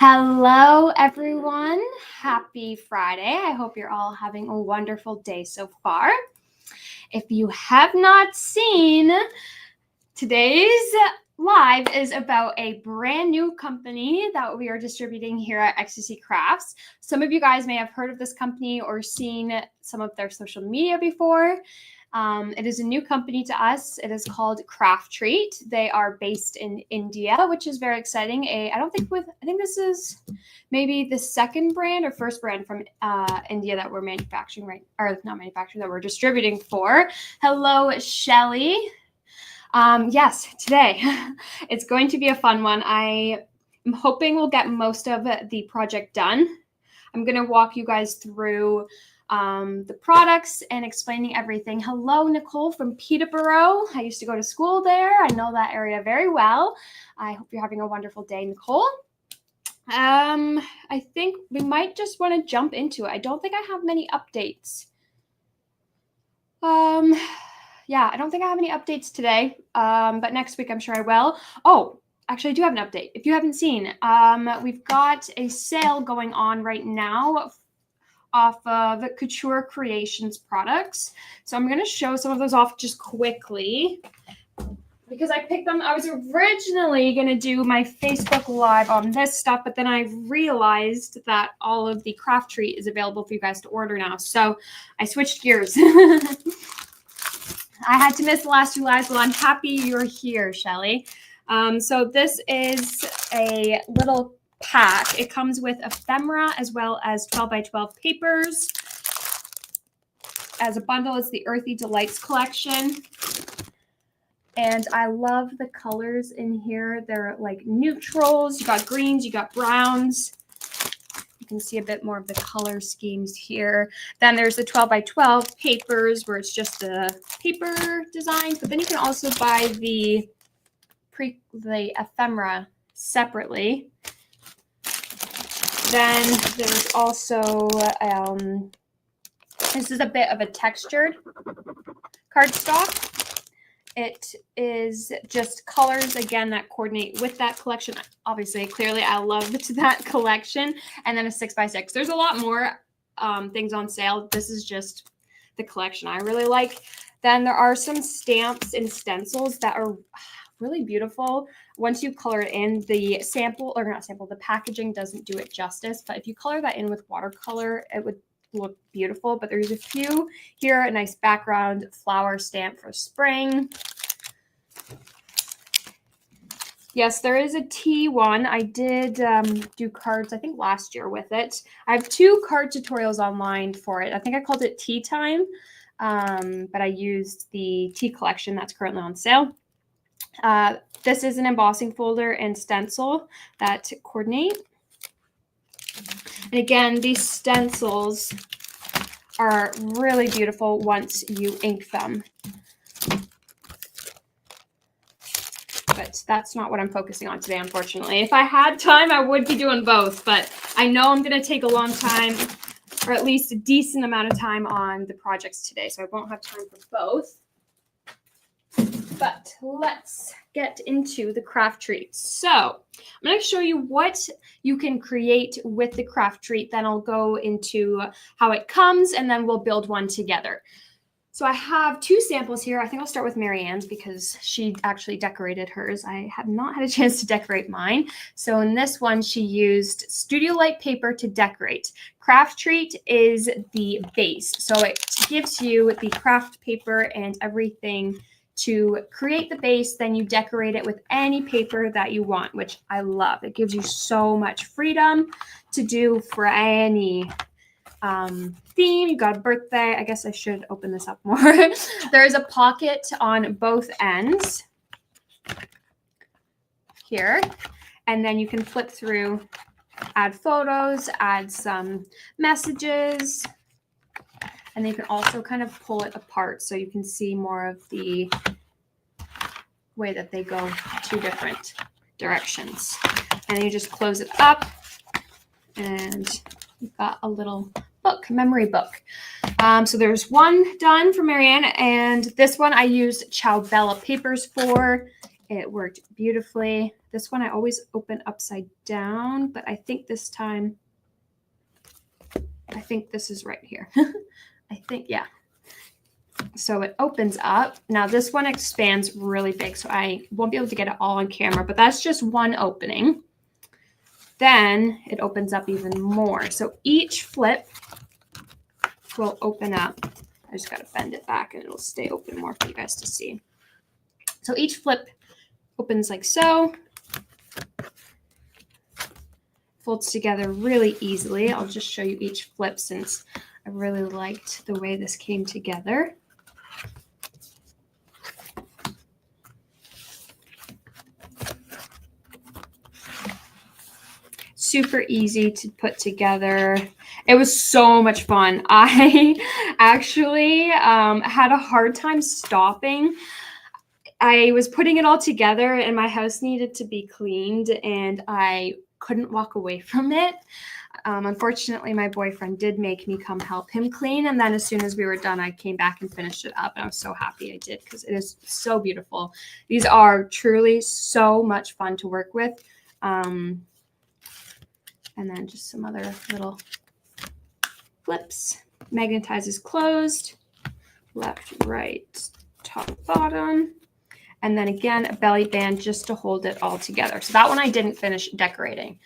Hello, everyone. Happy Friday. I hope you're all having a wonderful day so far. If you have not seen, today's live is about a brand new company that we are distributing here at Ecstasy Crafts. Some of you guys may have heard of this company or seen some of their social media before. It is a new company to us. It is called CrafTreat. They are based in India, which is very exciting. I think this is maybe the second brand or first brand from India that we're manufacturing that we're distributing for. Hello, Shelly. Yes, today it's going to be a fun one. I am hoping we'll get most of the project done. I'm going to walk you guys through the products and explaining everything. Hello, Nicole from Peterborough. I used to go to school there. I know that area very well. I hope you're having a wonderful day, Nicole. I think we might just want to jump into it. I don't think I have many updates. Yeah, I don't think I have any updates today, but next week I'm sure I will. Oh, actually, I do have an update. If you haven't seen, we've got a sale going on right now off of Couture Creations products. So I'm going to show some of those off just quickly because I picked them. I was originally going to do my Facebook Live on this stuff, but then I realized that all of the CrafTreat is available for you guys to order now. So I switched gears. I had to miss the last two lives. Well, I'm happy you're here, Shelly. So this is a little pack. It comes with ephemera as well as 12 by 12 papers. As a bundle, it's the Earthy Delights collection. And I love the colors in here. They're like neutrals. You got greens, you got browns. You can see a bit more of the color schemes here. Then there's the 12 by 12 papers where it's just the paper designs, but then you can also buy the ephemera separately. Then there's also, this is a bit of a textured cardstock. It is just colors, again, that coordinate with that collection. Obviously, clearly, I loved that collection. And then a 6x6. There's a lot more things on sale. This is just the collection I really like. Then there are some stamps and stencils that are really beautiful. Once you color it in, the packaging doesn't do it justice, but if you color that in with watercolor, it would look beautiful. But there's a few here, a nice background flower stamp for spring. Yes, there is a tea one. I did do cards, I think last year with it. I have 2 card tutorials online for it. I think I called it Tea Time, but I used the tea collection that's currently on sale. This is an embossing folder and stencil that coordinate. And again, these stencils are really beautiful once you ink them. But that's not what I'm focusing on today, unfortunately. If I had time, I would be doing both, but I know I'm going to take a long time, or at least a decent amount of time on the projects today, so I won't have time for both. But let's get into the CrafTreat. So I'm going to show you what you can create with the CrafTreat. Then I'll go into how it comes, and then we'll build one together. So I have 2 samples here. I think I'll start with Marianne's because she actually decorated hers. I have not had a chance to decorate mine. So in this one, she used Studio Light paper to decorate. CrafTreat is the base. So it gives you the craft paper and everything to create the base. Then you decorate it with any paper that you want, which I love. It gives you so much freedom to do for any theme. You got a birthday. I guess I should open this up more. There is a pocket on both ends here, and then you can flip through, add photos, add some messages, and then you can also kind of pull it apart so you can see more of the way that they go 2 different directions. And then you just close it up, and you've got a little book, memory book. So there's one done for Marianne, and this one I used Ciao Bella papers for, It worked beautifully. This one I always open upside down, but I think this time, I think this is right here. I think, yeah. So it opens up. Now this one expands really big, so I won't be able to get it all on camera, but that's just one opening. Then it opens up even more. So each flip will open up. I just got to bend it back and it'll stay open more for you guys to see. So each flip opens like so. Folds together really easily. I'll just show you each flip since I really liked the way this came together. Super easy to put together. It was so much fun. I actually had a hard time stopping. I was putting it all together and my house needed to be cleaned and I couldn't walk away from it. Unfortunately, my boyfriend did make me come help him clean. And then as soon as we were done, I came back and finished it up. And I was so happy I did because it is so beautiful. These are truly so much fun to work with. And then just some other little flips. Magnetizes closed, left, right, top, bottom. And then again, a belly band just to hold it all together. So that one I didn't finish decorating,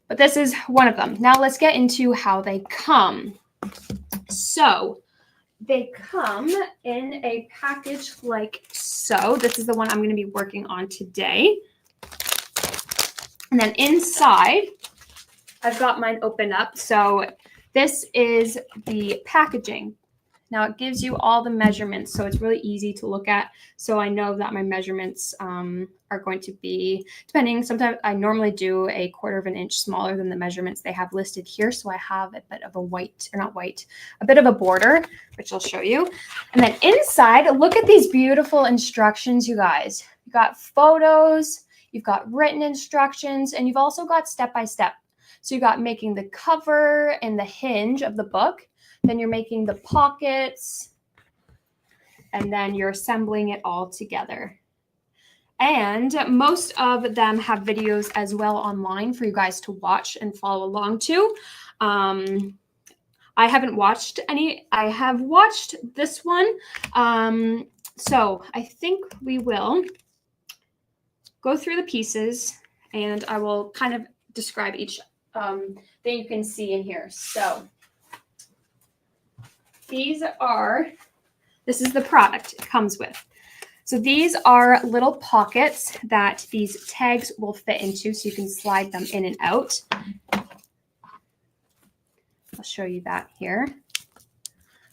but this is one of them. Now let's get into how they come. So they come in a package like so. This is the one I'm going to be working on today. And then inside, I've got mine open up. So this is the packaging. Now it gives you all the measurements, so it's really easy to look at. So I know that my measurements are going to be, depending, sometimes I normally do 1/4 inch smaller than the measurements they have listed here. So I have a bit of a a bit of a border, which I'll show you. And then inside, look at these beautiful instructions, you guys. You've got photos, you've got written instructions, and you've also got step-by-step. So you got making the cover and the hinge of the book. Then you're making the pockets, and then you're assembling it all together. And most of them have videos as well online for you guys to watch and follow along to. I haven't watched any. I have watched this one. So I think we will go through the pieces, and I will kind of describe each thing you can see in here. So this is the product it comes with. So these are little pockets that these tags will fit into, so you can slide them in and out. I'll show you that here.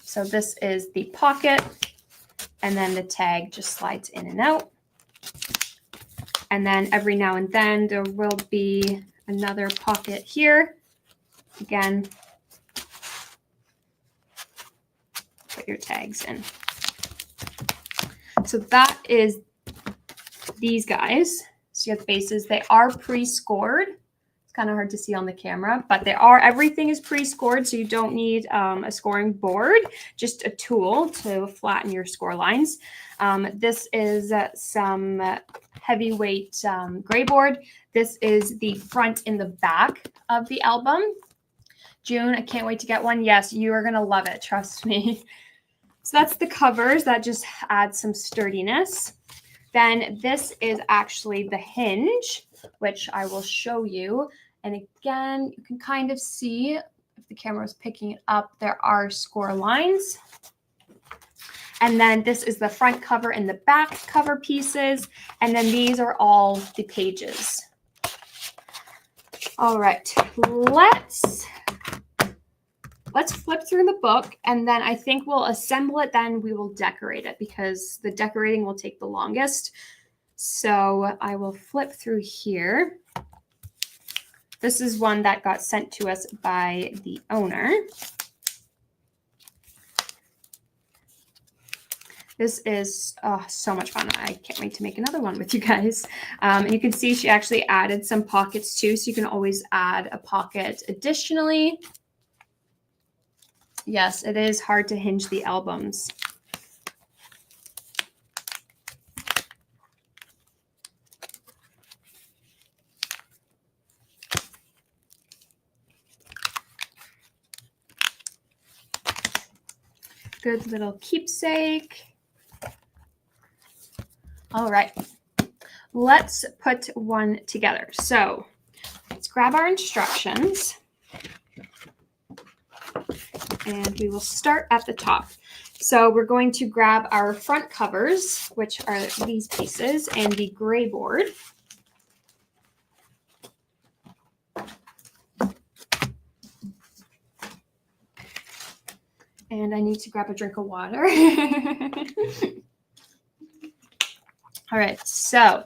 So this is the pocket, and then the tag just slides in and out. And then every now and then there will be another pocket here. Again, put your tags in. So that is these guys. So you have the bases. They are pre-scored. It's kind of hard to see on the camera, but everything is pre-scored, so you don't need a scoring board, just a tool to flatten your score lines. This is some heavyweight gray board. This is the front and the back of the album. June, I can't wait to get one. Yes, you are going to love it. Trust me. So that's the covers. That just adds some sturdiness. Then this is actually the hinge, which I will show you. And again, you can kind of see, if the camera is picking it up, there are score lines. And then this is the front cover and the back cover pieces. And then these are all the pages. All right, let's flip through the book, and then I think we'll assemble it, then we will decorate it because the decorating will take the longest. So I will flip through here. This is one that got sent to us by the owner. This is so much fun. I can't wait to make another one with you guys. And you can see she actually added some pockets too, so you can always add a pocket additionally. Yes, it is hard to hinge the albums. Good little keepsake. All right, let's put one together. So let's grab our instructions and we will start at the top. So we're going to grab our front covers, which are these pieces, and the gray board. And I need to grab a drink of water. All right, so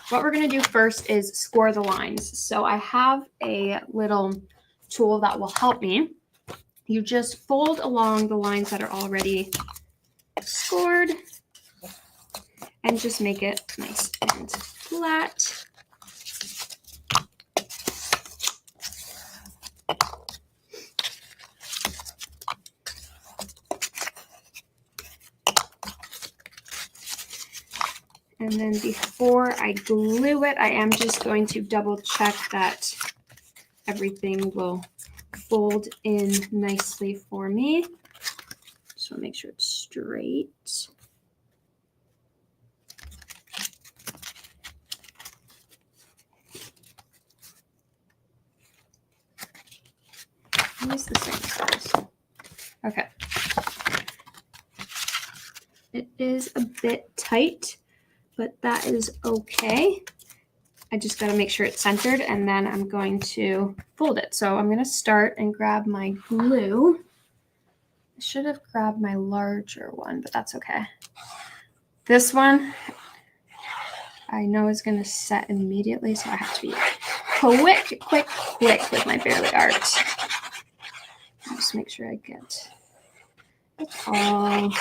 what we're going to do first is score the lines. So I have a little tool that will help me. You just fold along the lines that are already scored and just make it nice and flat. And then before I glue it, I am just going to double check that everything will fold in nicely for me. Just want to make sure it's straight. Use the same size. Okay. It is a bit tight, but that is okay. I just got to make sure it's centered, and then I'm going to fold it. So I'm going to start and grab my glue. I should have grabbed my larger one, but that's okay. This one I know is going to set immediately, so I have to be quick with my Barely Art. Just make sure I get it all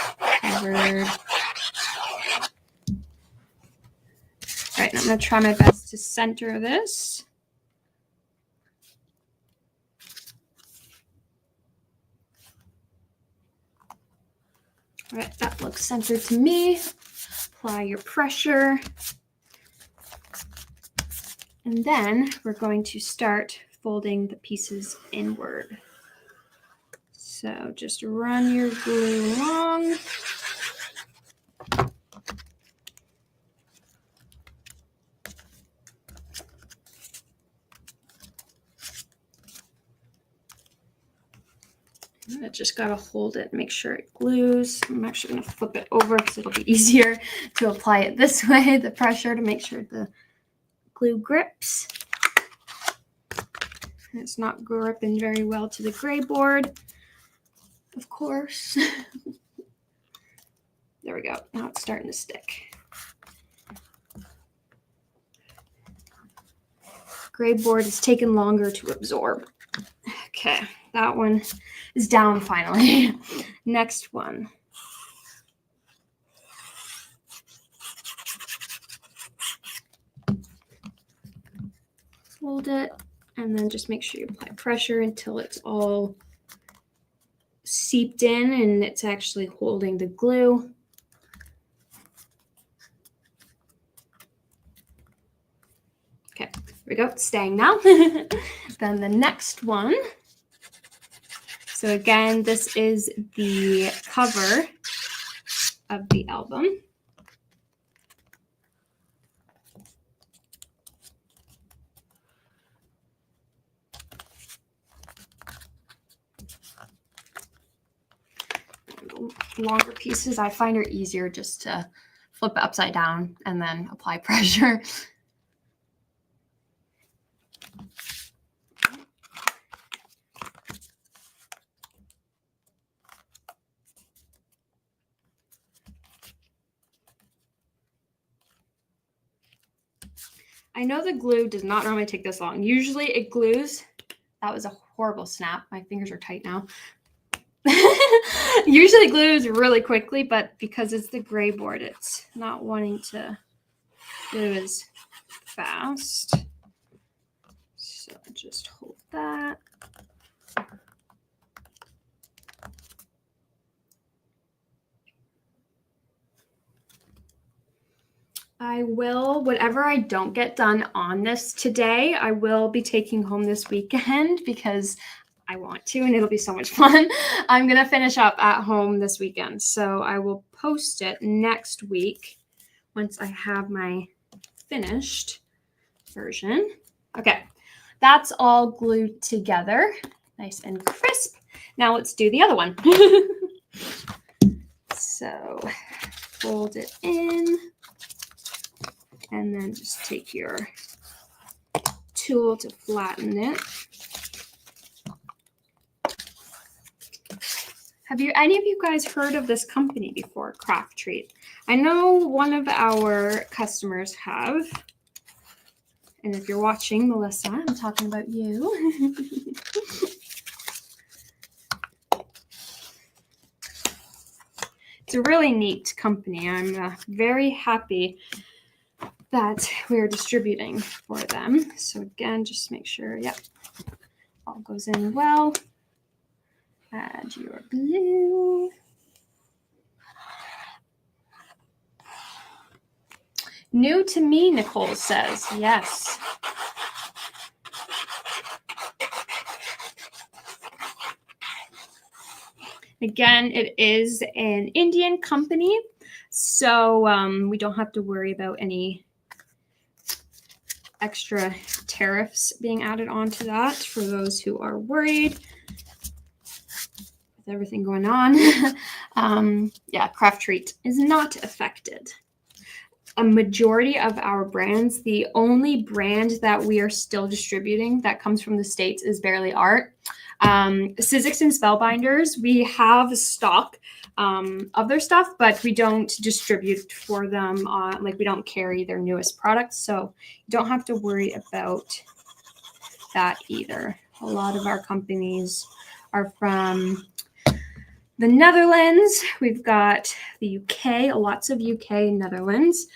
covered. All right, and I'm going to try my best to center this. All right, that looks centered to me. Apply your pressure. And then we're going to start folding the pieces inward. So just run your glue along. I just got to hold it and make sure it glues. I'm actually going to flip it over because it'll be easier to apply it this way, the pressure, to make sure the glue grips. And it's not gripping very well to the gray board, of course. There we go. Now it's starting to stick. Gray board is taking longer to absorb. Okay, that one is down finally. Next one. Hold it, and then just make sure you apply pressure until it's all seeped in and it's actually holding the glue. Okay, here we go, it's staying now. Then the next one. So again, this is the cover of the album. Longer pieces I find are easier just to flip it upside down and then apply pressure. I know the glue does not normally take this long. Usually it glues. That was a horrible snap. My fingers are tight now. Usually glues really quickly, but because it's the gray board, it's not wanting to glue as fast. So just hold that. I will, whatever I don't get done on this today, I will be taking home this weekend because I want to, and it'll be so much fun. I'm going to finish up at home this weekend. So I will post it next week once I have my finished version. Okay, that's all glued together, nice and crisp. Now let's do the other one. So fold it in and then just take your tool to flatten it. Have any of you guys heard of this company before, CrafTreat? I know one of our customers have. And if you're watching, Melissa, I'm talking about you. It's a really neat company. I'm very happy that we're distributing for them. So again, just make sure, yep, all goes in well. Add your glue. New to me, Nicole says, yes. Again, it is an Indian company, so we don't have to worry about any extra tariffs being added onto that for those who are worried with everything going on. Yeah, CrafTreat is not affected. A majority of our brands, the only brand that we are still distributing that comes from the States is Barely Art. Sizzix and Spellbinders, we have stock of their stuff, but we don't distribute for them. Like we don't carry their newest products, so you don't have to worry about that either. A lot of our companies are from the Netherlands. We've got the UK, lots of UK and Netherlands,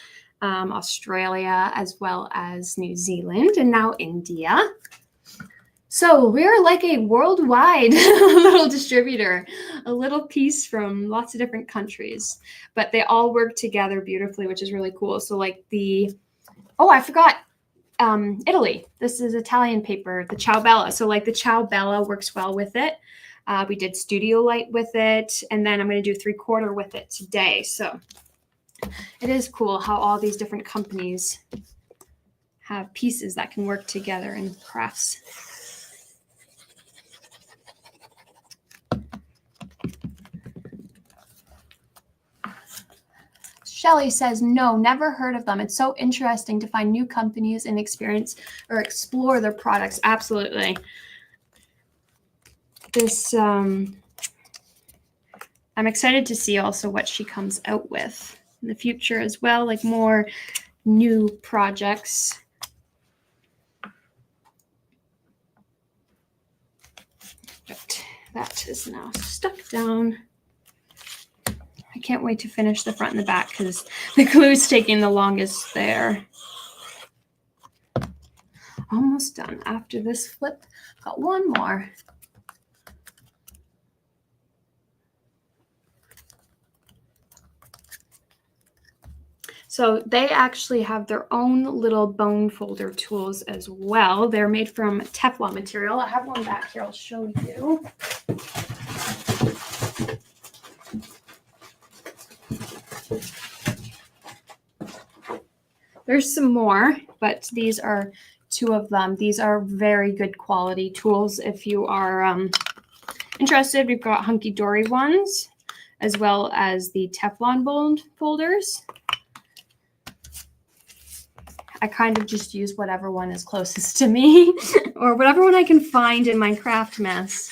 Australia, as well as New Zealand, and now India. So we're like a worldwide little distributor, a little piece from lots of different countries, but they all work together beautifully, which is really cool. So like I forgot, Italy. This is Italian paper, the Ciao Bella. So like the Ciao Bella works well with it. We did Studio Light with it, and then I'm going to do 3/4 with it today. So it is cool how all these different companies have pieces that can work together in crafts. Shelly says, no, never heard of them. It's so interesting to find new companies and experience or explore their products. Absolutely. This, I'm excited to see also what she comes out with in the future as well, like more new projects. But that is now stuck down. I can't wait to finish the front and the back because the glue is taking the longest there. Almost done. After this flip, got one more. So they actually have their own little bone folder tools as well. They're made from Teflon material. I have one back here. I'll show you. There's some more, but these are two of them. These are very good quality tools. If you are interested, we've got hunky dory ones as well as the Teflon bone folders. I kind of just use whatever one is closest to me or whatever one I can find in my craft mess.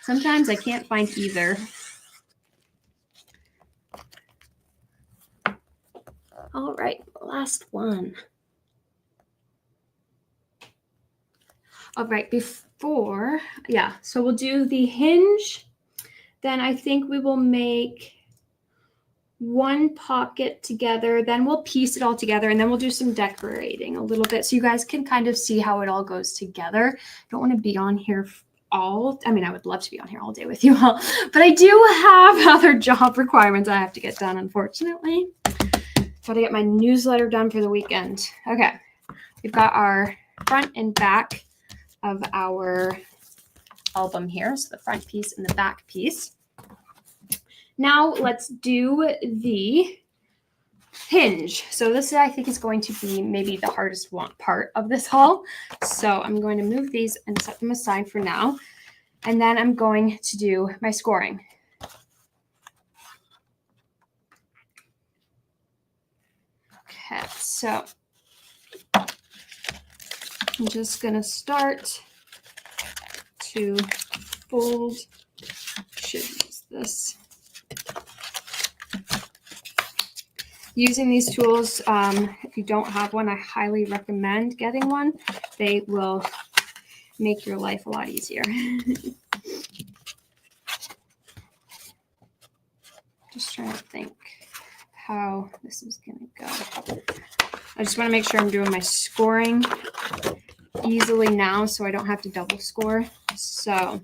Sometimes I can't find either. All right, last one. All right, so we'll do the hinge. Then I think we will make one pocket together, then we'll piece it all together, and then we'll do some decorating a little bit so you guys can kind of see how it all goes together. I don't want to be on here I would love to be on here all day with you all, but I do have other job requirements I have to get done, unfortunately. Got to get my newsletter done for the weekend. Okay, we've got our front and back of our album here, so the front piece and the back piece. Now let's do the hinge. So this I think is going to be maybe the hardest part of this haul. So I'm going to move these and set them aside for now. And then I'm going to do my scoring. Okay, so I'm just going to start to fold. Should use this. Using these tools, if you don't have one, I highly recommend getting one. They will make your life a lot easier. Just trying to think how this is going to go. I just want to make sure I'm doing my scoring easily now so I don't have to double score. So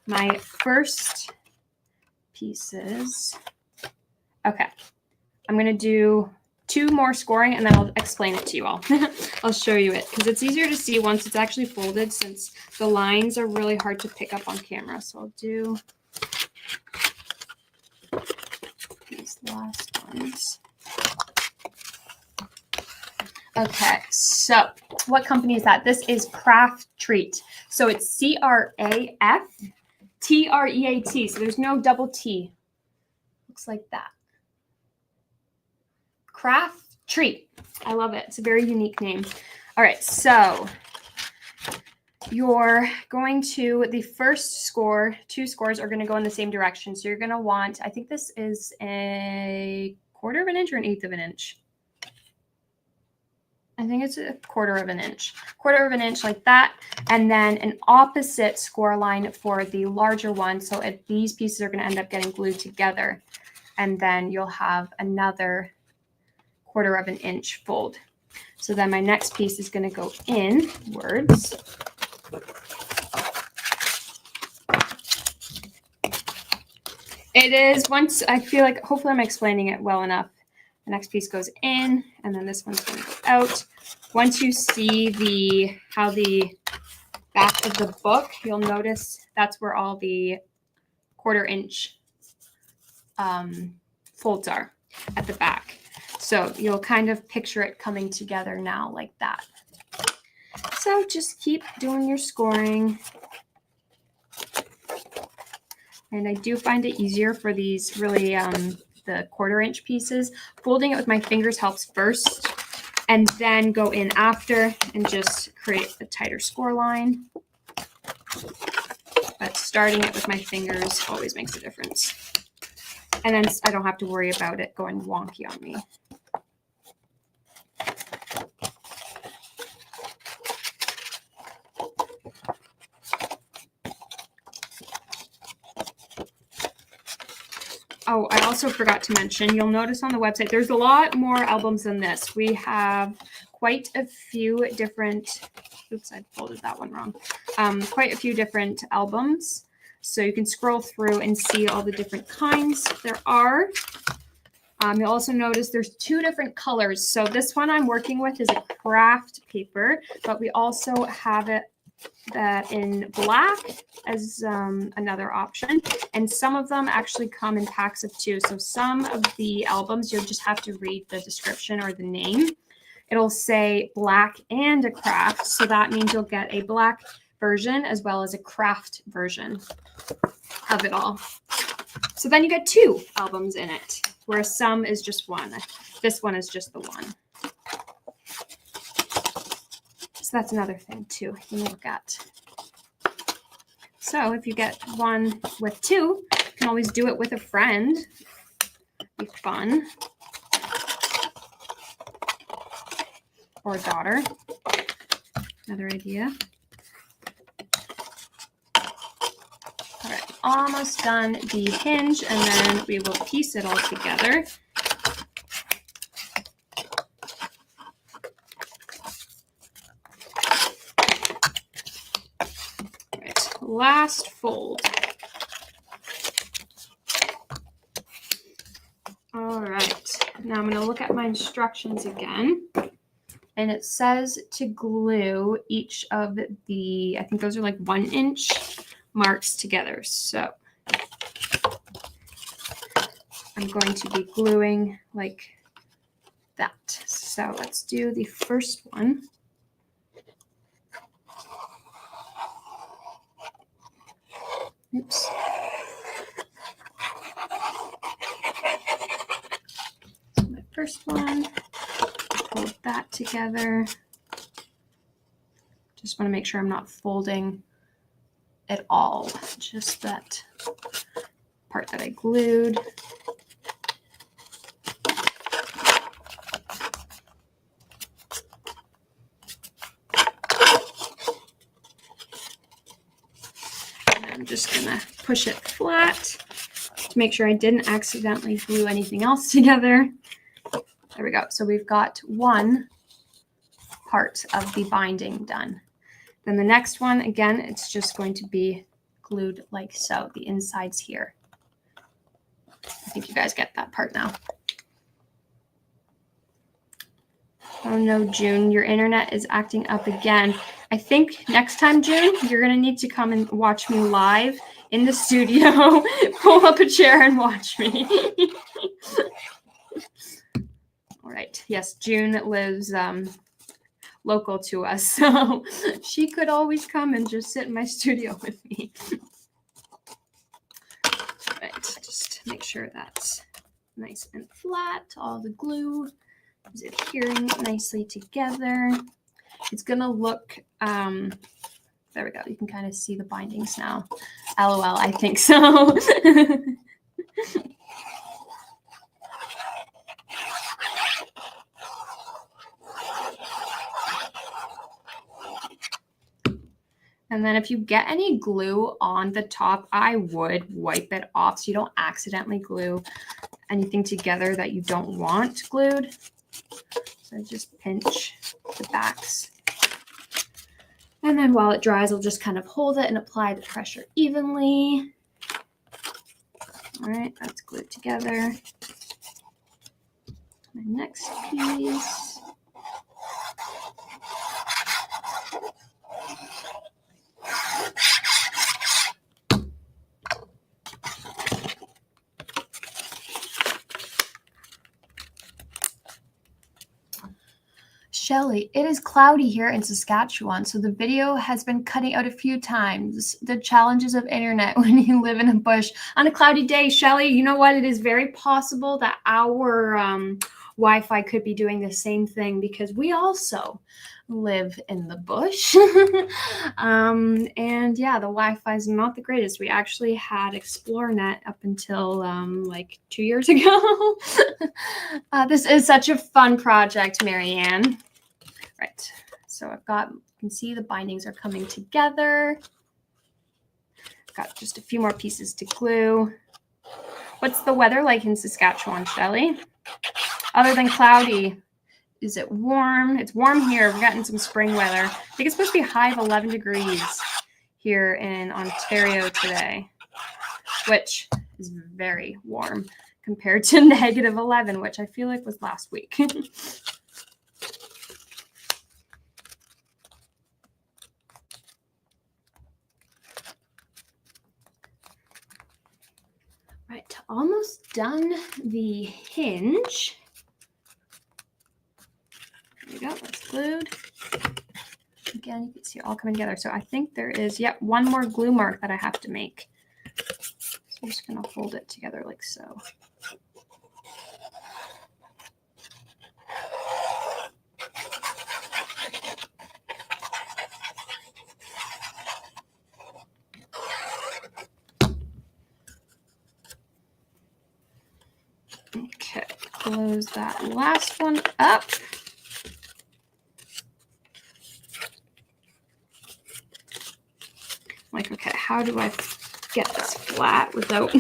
my first pieces, okay. I'm going to do 2 more scoring and then I'll explain it to you all. I'll show you it because it's easier to see once it's actually folded since the lines are really hard to pick up on camera. So I'll do these last ones. Okay, so what company is that? This is CrafTreat. So it's CrafTreat. So there's no double T. Looks like that. CrafTreat. I love it. It's a very unique name. All right, so you're going to, the first score, 2 scores are going to go in the same direction. So you're going to want, I think this is a 1/4 of an inch or an 1/8 of an inch. I think it's a 1/4 of an inch. 1/4 of an inch like that. And then an opposite score line for the larger one. So these pieces are going to end up getting glued together. And then you'll have another 1/4 of an inch fold. So then my next piece is going to go inwards. It is, once I feel like, hopefully I'm explaining it well enough. The next piece goes in and then this one's going to go out. Once you see how the back of the book, you'll notice that's where all the 1/4 inch folds are at the back. So you'll kind of picture it coming together now like that. So just keep doing your scoring. And I do find it easier for these really, the 1/4 inch pieces. Folding it with my fingers helps first and then go in after and just create a tighter score line. But starting it with my fingers always makes a difference. And then I don't have to worry about it going wonky on me. Oh, I also forgot to mention, you'll notice on the website, there's a lot more albums than this. We have quite a few different, oops, I folded that one wrong. Quite a few different albums. So you can scroll through and see all the different kinds there are. You'll also notice there's 2 different colors. So this one I'm working with is a craft paper, but we also have it in black as another option. And some of them actually come in packs of 2. So some of the albums, you'll just have to read the description or the name. It'll say black and a craft. So that means you'll get a black version as well as a craft version of it all. So then you get 2 albums in it, whereas some is just 1. This one is just the 1. So that's another thing too you can look at. So if you get one with 2, you can always do it with a friend. Be fun. Or a daughter. Another idea. All right, almost done the hinge, and then we will piece it all together. Last fold. All right, now I'm going to look at my instructions again, and it says to glue each of the, I think those are like 1 inch marks together. So I'm going to be gluing like that. So let's do the first one. Oops. So my first one, hold that together. Just want to make sure I'm not folding at all, just that part that I glued. I'm just gonna push it flat to make sure I didn't accidentally glue anything else together. There we go. So we've got one part of the binding done. Then the next one, again, it's just going to be glued like so. The inside's here. I think you guys get that part now. Oh no, June, your internet is acting up again. I think next time, June, you're going to need to come and watch me live in the studio. Pull up a chair and watch me. All right. Yes, June lives local to us, so she could always come and just sit in my studio with me. All right. Just make sure that's nice and flat. All the glue is adhering nicely together. It's gonna look, there we go. You can kind of see the bindings now. LOL, I think so. And then if you get any glue on the top, I would wipe it off so you don't accidentally glue anything together that you don't want glued. So just pinch the backs. And then while it dries, I'll just kind of hold it and apply the pressure evenly. All right, that's glued together. My next piece. Shelly, it is cloudy here in Saskatchewan, so the video has been cutting out a few times. The challenges of internet when you live in a bush. On a cloudy day, Shelly, you know what? It is very possible that our Wi-Fi could be doing the same thing because we also live in the bush. And yeah, the Wi-Fi is not the greatest. We actually had ExploreNet up until like 2 years ago. This is such a fun project, Marianne. Right, so I've got, you can see the bindings are coming together. Got just a few more pieces to glue. What's the weather like in Saskatchewan, Shelly? Other than cloudy, is it warm? It's warm here. We're getting some spring weather. I think it's supposed to be a high of 11 degrees here in Ontario today, which is very warm compared to negative 11, which I feel like was last week. Right, almost done the hinge. There we go, that's glued. Again, you can see it all coming together. So I think there is, yep, one more glue mark that I have to make. So I'm just gonna hold it together like so. Okay, close that last one up. Like, okay, how do I get this flat without,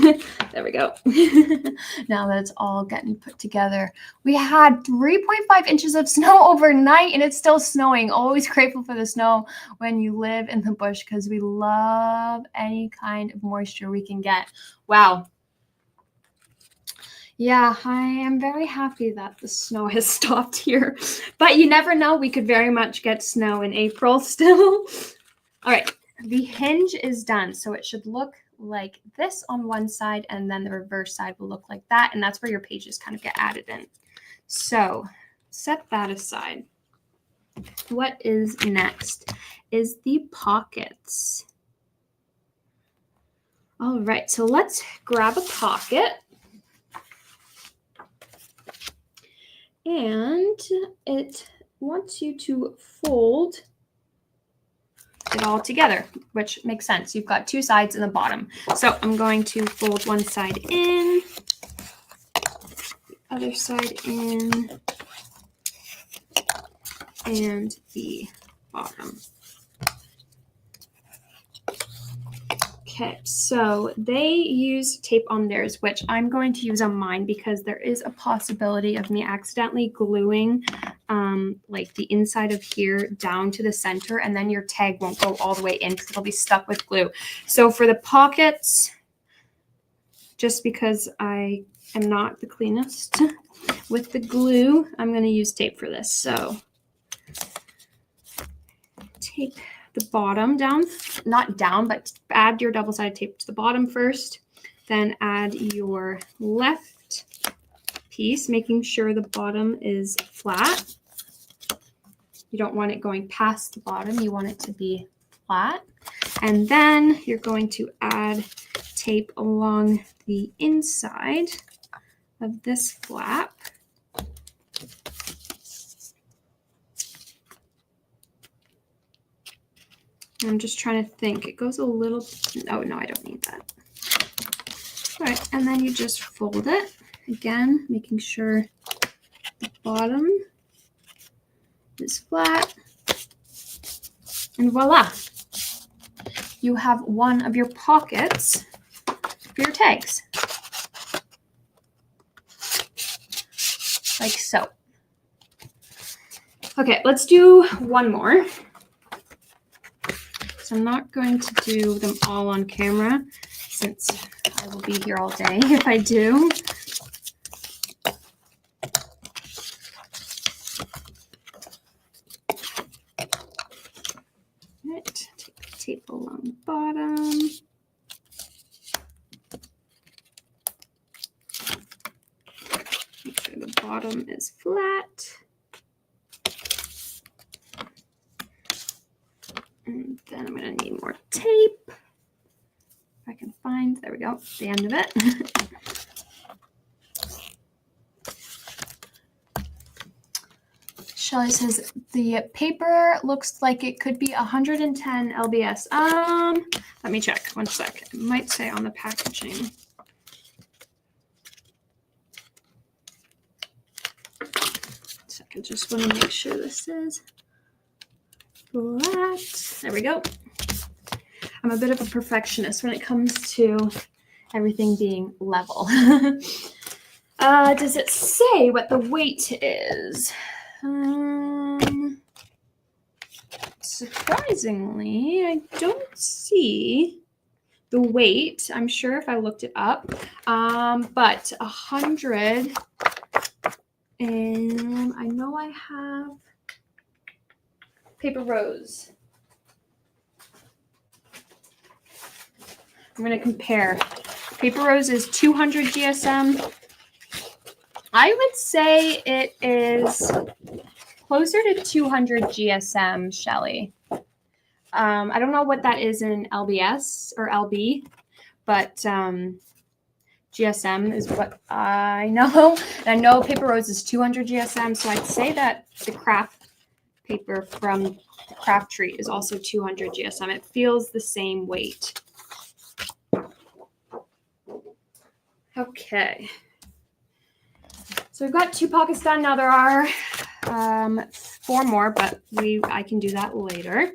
there we go. Now that it's all getting put together. We had 3.5 inches of snow overnight and it's still snowing. Always grateful for the snow when you live in the bush because we love any kind of moisture we can get. Wow. Yeah, I am very happy that the snow has stopped here, but you never know. We could very much get snow in April still. All right, the hinge is done. So it should look like this on one side, and then the reverse side will look like that. And that's where your pages kind of get added in. So set that aside. What is next is the pockets. All right, so let's grab a pocket. And it wants you to fold it all together, which makes sense. You've got two sides and the bottom. So I'm going to fold one side in, the other side in, and the bottom. Okay, so they use tape on theirs, which I'm going to use on mine because there is a possibility of me accidentally gluing like the inside of here down to the center, and then your tag won't go all the way in because it'll be stuck with glue. So for the pockets, just because I am not the cleanest with the glue, I'm going to use tape for this. So tape the bottom down, not down, but add your double-sided tape to the bottom first. Then add your left piece, making sure the bottom is flat. You don't want it going past the bottom. You want it to be flat. And then you're going to add tape along the inside of this flap. I'm just trying to think. It goes a little, oh no, I don't need that. All right, and then you just fold it. Again, making sure the bottom is flat. And voila. You have one of your pockets for your tags. Like so. Okay, let's do one more. So I'm not going to do them all on camera since I will be here all day if I do. Right, take the tape along the bottom. Make sure the bottom is flat. And then I'm going to need more tape. If I can find, there we go, the end of it. Shelly says, the paper looks like it could be 110 lbs. Let me check, one sec. It might say on the packaging. So I just want to make sure this is flat. There we go. I'm a bit of a perfectionist when it comes to everything being level. Does it say what the weight is? Surprisingly, I don't see the weight. I'm sure if I looked it up, but 100, and I know I have paper rose. I'm going to compare. Paper rose is 200 GSM. I would say it is closer to 200 GSM, Shelly. I don't know what that is in LBS or LB, but GSM is what I know. And I know paper rose is 200 GSM, so I'd say that the craft paper from the CrafTreat is also 200 GSM. It feels the same weight. Okay. So we've got 2 pockets done. Now there are 4 more, but I can do that later.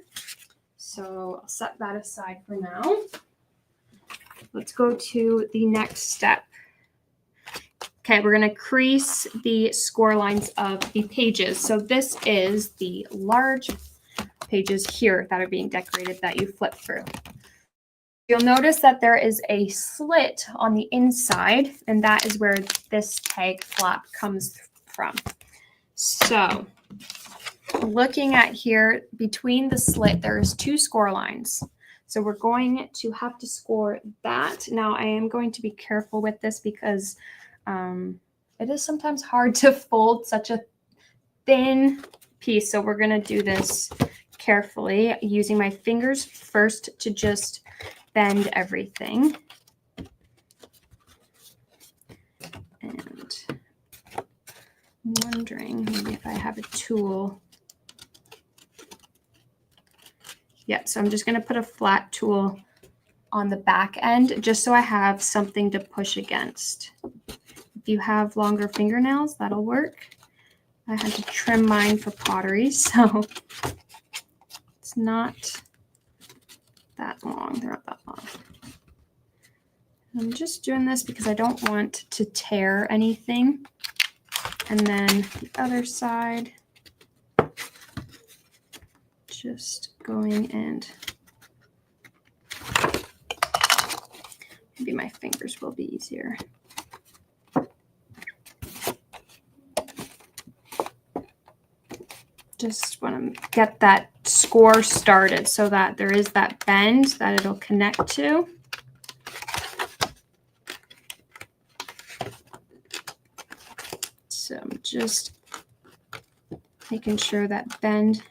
So I'll set that aside for now. Let's go to the next step. Okay, we're going to crease the score lines of the pages. So this is the large pages here that are being decorated that you flip through. You'll notice that there is a slit on the inside, and that is where this tag flap comes from. So looking at here, between the slit, there's 2 score lines. So we're going to have to score that. Now I am going to be careful with this because it is sometimes hard to fold such a thin piece. So we're going to do this carefully using my fingers first to just bend everything. And I'm wondering maybe if I have a tool. Yeah, so I'm just going to put a flat tool on the back end just so I have something to push against. If you have longer fingernails, that'll work. I had to trim mine for pottery, so it's not that long. They're not that long. I'm just doing this because I don't want to tear anything. And then the other side, just going and maybe my fingers will be easier. Just want to get that score started so that there is that bend that it'll connect to. So I'm just making sure that bend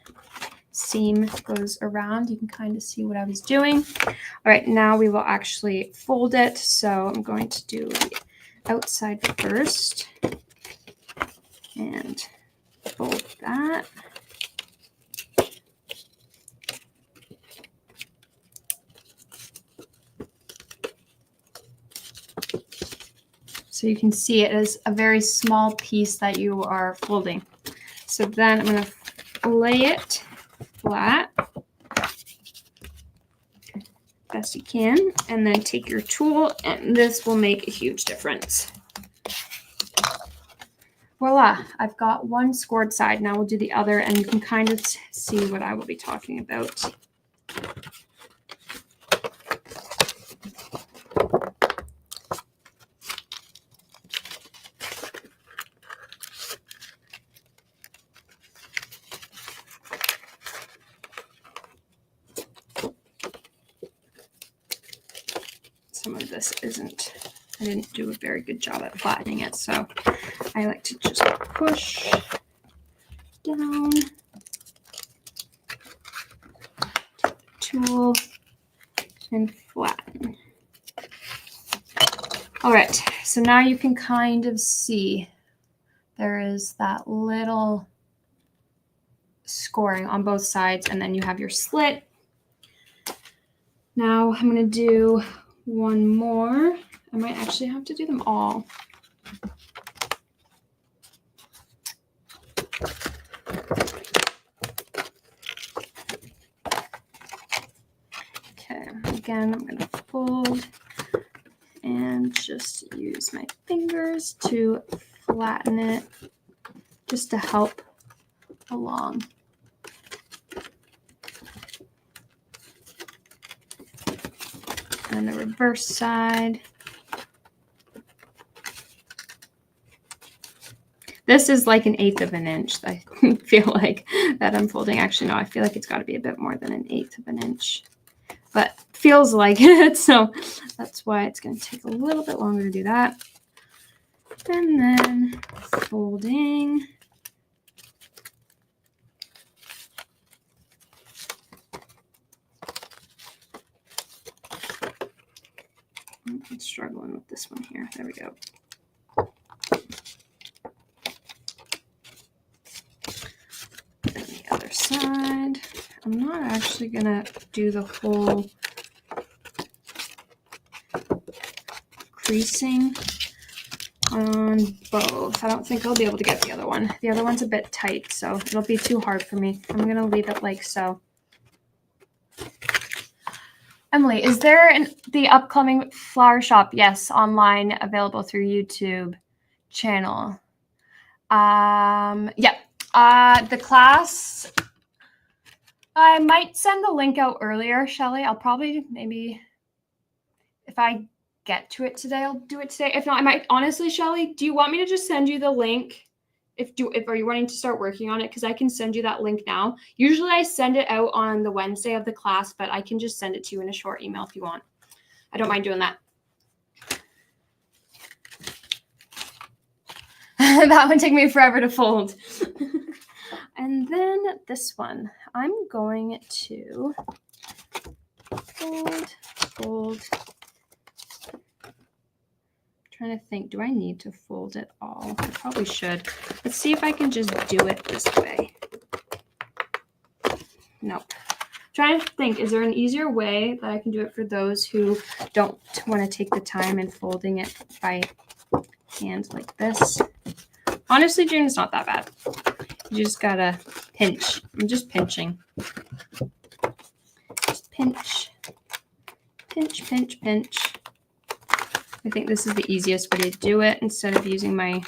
seam goes around. You can kind of see what I was doing. All right, now we will actually fold it. So I'm going to do the outside first and fold that. So you can see it is a very small piece that you are folding. So then I'm going to lay it flat best you can, and then take your tool, and this will make a huge difference. Voila, I've got one scored side. Now we'll do the other, and you can kind of see what I will be talking about. Some of this I didn't do a very good job at flattening it, so I like to just push down the tool and flatten. All right, so now you can kind of see there is that little scoring on both sides, and then you have your slit. Now I'm going to do one more. I might actually have to do them all. Okay, again, I'm going to fold and just use my fingers to flatten it just to help along. And the reverse side. This is like 1/8 of an inch. I feel like that I'm folding. Actually, no, I feel like it's got to be a bit more than 1/8 of an inch. But feels like it, so that's why it's going to take a little bit longer to do that. And then folding. I'm struggling with this one here. There we go. And the other side. I'm not actually going to do the whole creasing on both. I don't think I'll be able to get the other one. The other one's a bit tight, so it'll be too hard for me. I'm going to leave it like so. Emily, is there the upcoming flower shop? Yes, online, available through YouTube channel. Yeah. The class, I might send the link out earlier, Shelly. I'll probably maybe, if I get to it today, I'll do it today. If not, I might, honestly, Shelly, do you want me to just send you the link If are you wanting to start working on it, because I can send you that link now. Usually I send it out on the Wednesday of the class, but I can just send it to you in a short email if you want. I don't mind doing that. That would take me forever to fold. And then this one, I'm going to fold. Trying to think, do I need to fold it all? I probably should. Let's see if I can just do it this way. Nope. Trying to think, is there an easier way that I can do it for those who don't want to take the time in folding it by hand like this? Honestly, June, it's not that bad. You just gotta pinch. I'm just pinching. Just pinch. Pinch, pinch, pinch. I think this is the easiest way to do it instead of using my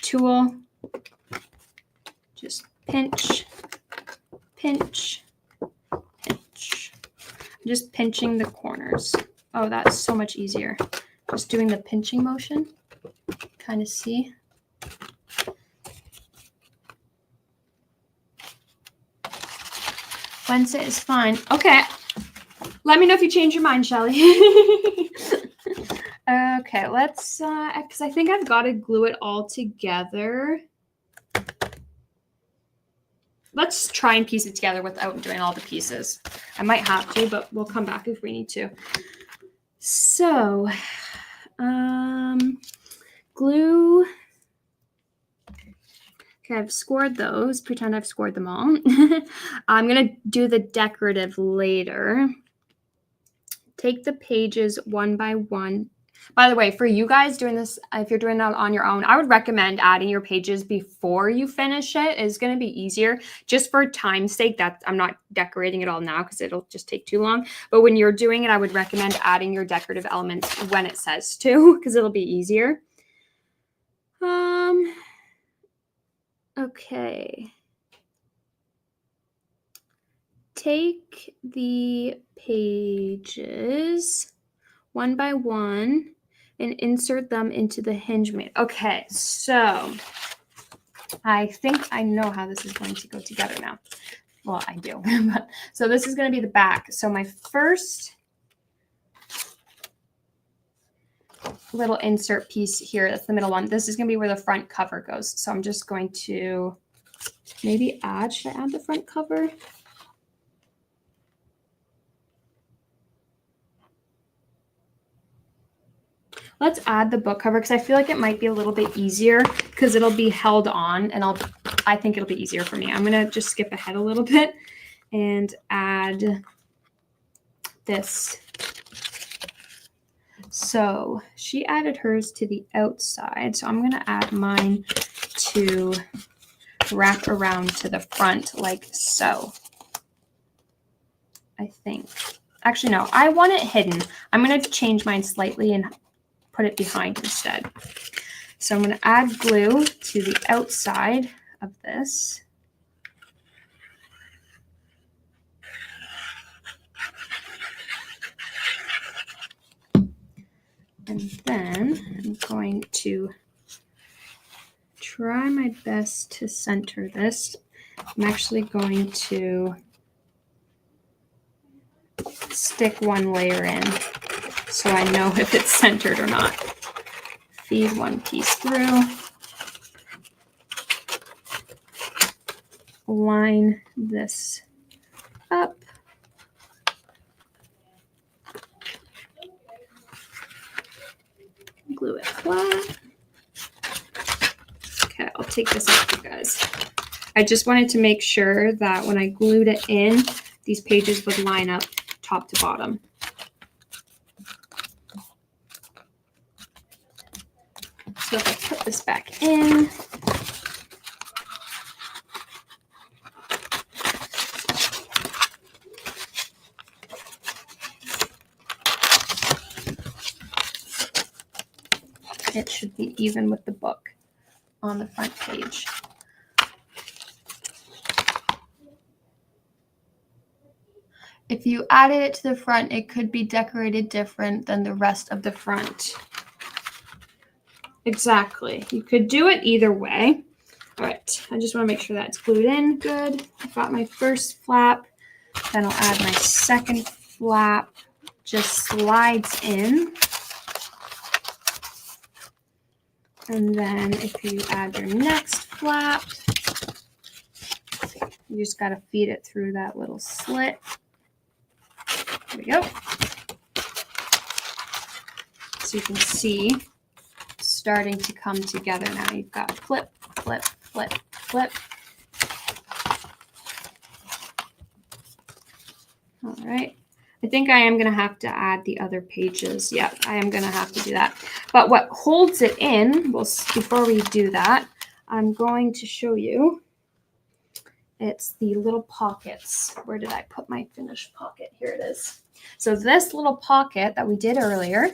tool. Just pinch, pinch, pinch. I'm just pinching the corners. Oh, that's so much easier. Just doing the pinching motion. Kind of see. Wednesday is fine. Okay. Let me know if you change your mind, Shelly. Okay, let's, because I think I've got to glue it all together. Let's try and piece it together without doing all the pieces. I might have to, but we'll come back if we need to. So, glue. Okay, I've scored those. Pretend I've scored them all. I'm going to do the decorative later. Take the pages one by one. By the way, for you guys doing this, if you're doing it on your own, I would recommend adding your pages before you finish it. It's going to be easier. Just for time's sake, that I'm not decorating it all now because it'll just take too long. But when you're doing it, I would recommend adding your decorative elements when it says to, because it'll be easier. Okay. Take the pages one by one and insert them into the hinge made. Okay, so I think I know how this is going to go together now. Well, I do. So this is going to be the back. So my first little insert piece here, that's the middle one. This is going to be where the front cover goes. So I'm just going to maybe should I add the front cover? Let's add the book cover because I feel like it might be a little bit easier because it'll be held on and I think it'll be easier for me. I'm going to just skip ahead a little bit and add this. So she added hers to the outside. So I'm going to add mine to wrap around to the front like so. I think. Actually, no, I want it hidden. I'm going to change mine slightly and put it behind instead. So I'm going to add glue to the outside of this. And then I'm going to try my best to center this. I'm actually going to stick one layer in so I know if it's centered or not. Feed one piece through. Line this up. Glue it flat. Okay, I'll take this off, you guys. I just wanted to make sure that when I glued it in, these pages would line up top to bottom. So if I put this back in, it should be even with the book on the front page. If you added it to the front, it could be decorated different than the rest of the front. Exactly. You could do it either way. All right, I just want to make sure that's glued in good. I've got my first flap, then I'll add my second flap, just slides in. And then if you add your next flap, you just got to feed it through that little slit. There we go. So you can see it's starting to come together now. You've got flip, flip, flip, flip. All right. I think I am going to have to add the other pages. Yep, I am going to have to do that. But what holds it in, well, before we do that, I'm going to show you. It's the little pockets. Where did I put my finished pocket? Here it is. So this little pocket that we did earlier,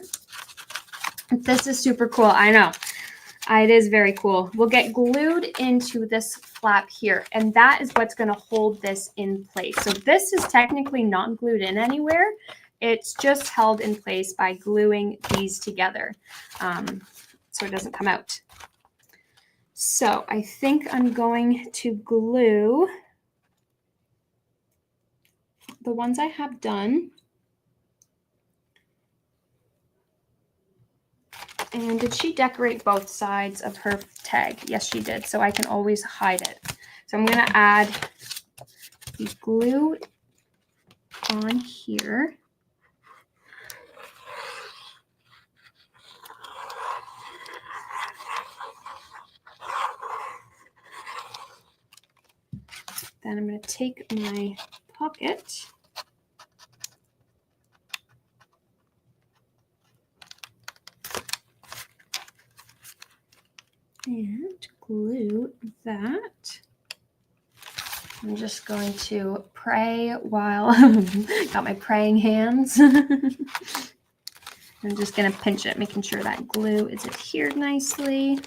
this is super cool. I know. It is very cool. Will get glued into this flap here, and that is what's going to hold this in place. So this is technically not glued in anywhere. It's just held in place by gluing these together, so it doesn't come out. So I think I'm going to glue the ones I have done. And did she decorate both sides of her tag? Yes, she did. So I can always hide it. So I'm going to add the glue on here. Then I'm going to take my pocket and glue that. I'm just going to pray while got my praying hands. I'm just going to pinch it, making sure that glue is adhered nicely.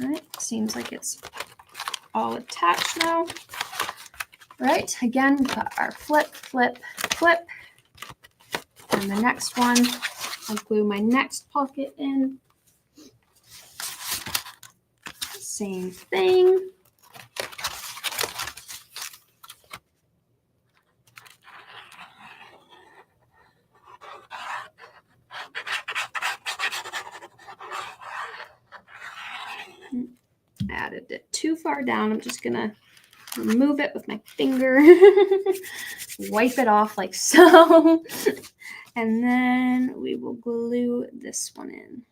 All right, seems like it's all attached now. Right, again, we've got our flip, flip, flip. And the next one, I'll glue my next pocket in. Same thing. Added it too far down. I'm just gonna remove it with my finger. Wipe it off like so. And then we will glue this one in.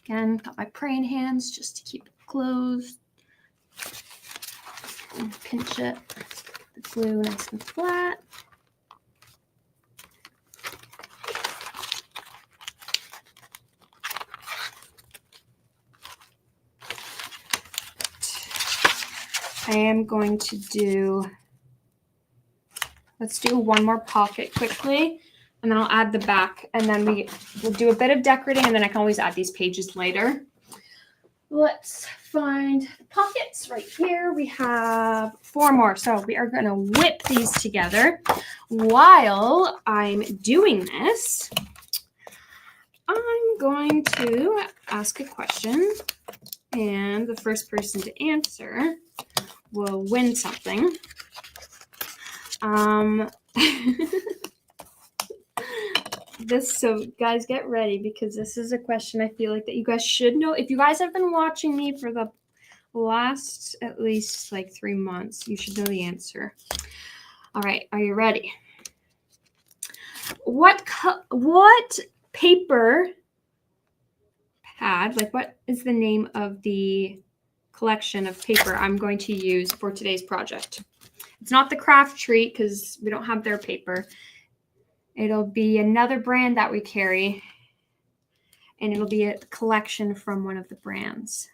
Again, got my praying hands just to keep it closed. And pinch it. The glue nice and flat. I am going to do, let's do one more pocket quickly, and then I'll add the back, and then we'll do a bit of decorating, and then I can always add these pages later. Let's find the pockets right here. We have 4 more, so we are going to whip these together. While I'm doing this, I'm going to ask a question, and the first person to answer will win something. So guys, get ready, because this is a question I feel like that you guys should know. If you guys have been watching me for the last at least like 3 months, you should know the answer. All right, are you ready? What paper pad, like what is the name of the collection of paper I'm going to use for today's project? It's not the CrafTreat because we don't have their paper. It'll be another brand that we carry, and it'll be a collection from one of the brands.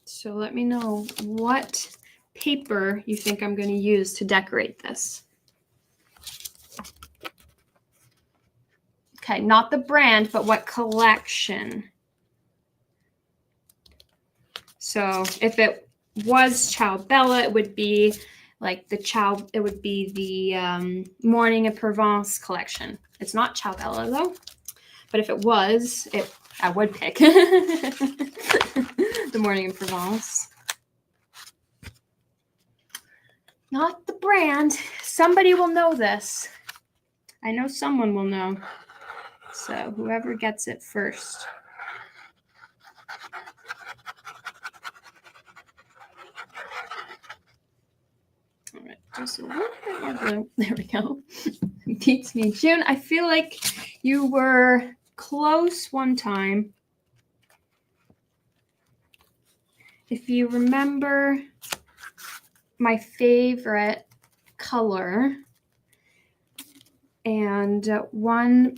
So let me know what paper you think I'm going to use to decorate this. Okay, not the brand, but what collection So if it was Ciao Bella, it would be like it would be the Morning in Provence collection. It's not Ciao Bella though, but if it was, I would pick the Morning in Provence. Not the brand. Somebody will know this. I know someone will know. So whoever gets it first. All right, just a little bit more blue. There we go. Beats me. June, I feel like you were close one time. If you remember my favorite color, and one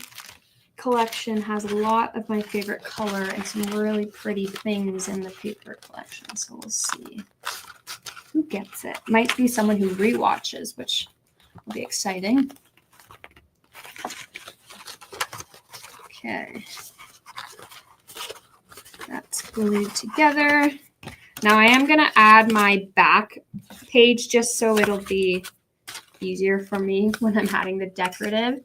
collection has a lot of my favorite color and some really pretty things in the paper collection. So we'll see who gets it. Might be someone who rewatches, which will be exciting. Okay. That's glued together. Now I am going to add my back page just so it'll be easier for me when I'm adding the decorative.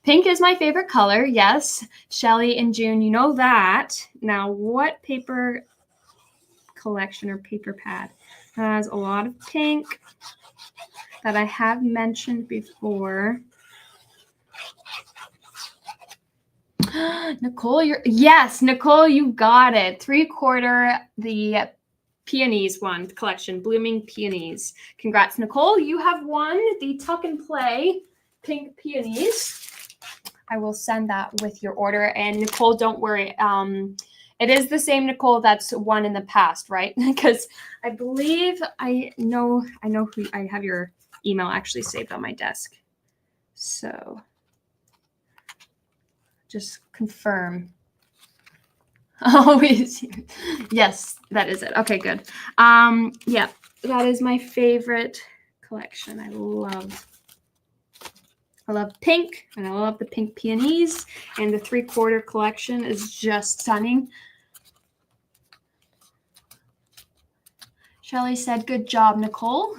Pink is my favorite color. Yes, Shelly and June, you know that. Now, what paper collection or paper pad has a lot of pink that I have mentioned before? Nicole, yes, Nicole, you got it. 3/4, the Peonies one collection, Blooming Peonies. Congrats, Nicole. You have won the Tuck and Play Pink Peonies. I will send that with your order. And Nicole, don't worry. It is the same Nicole that's won in the past, right? Because I believe I know who I have your email actually saved on my desk. So just confirm. Always. Yes, that is it. Okay, good. Yeah, that is my favorite collection. I love pink, and I love the pink peonies, and the 3/4 collection is just stunning. Shelly said, good job, Nicole.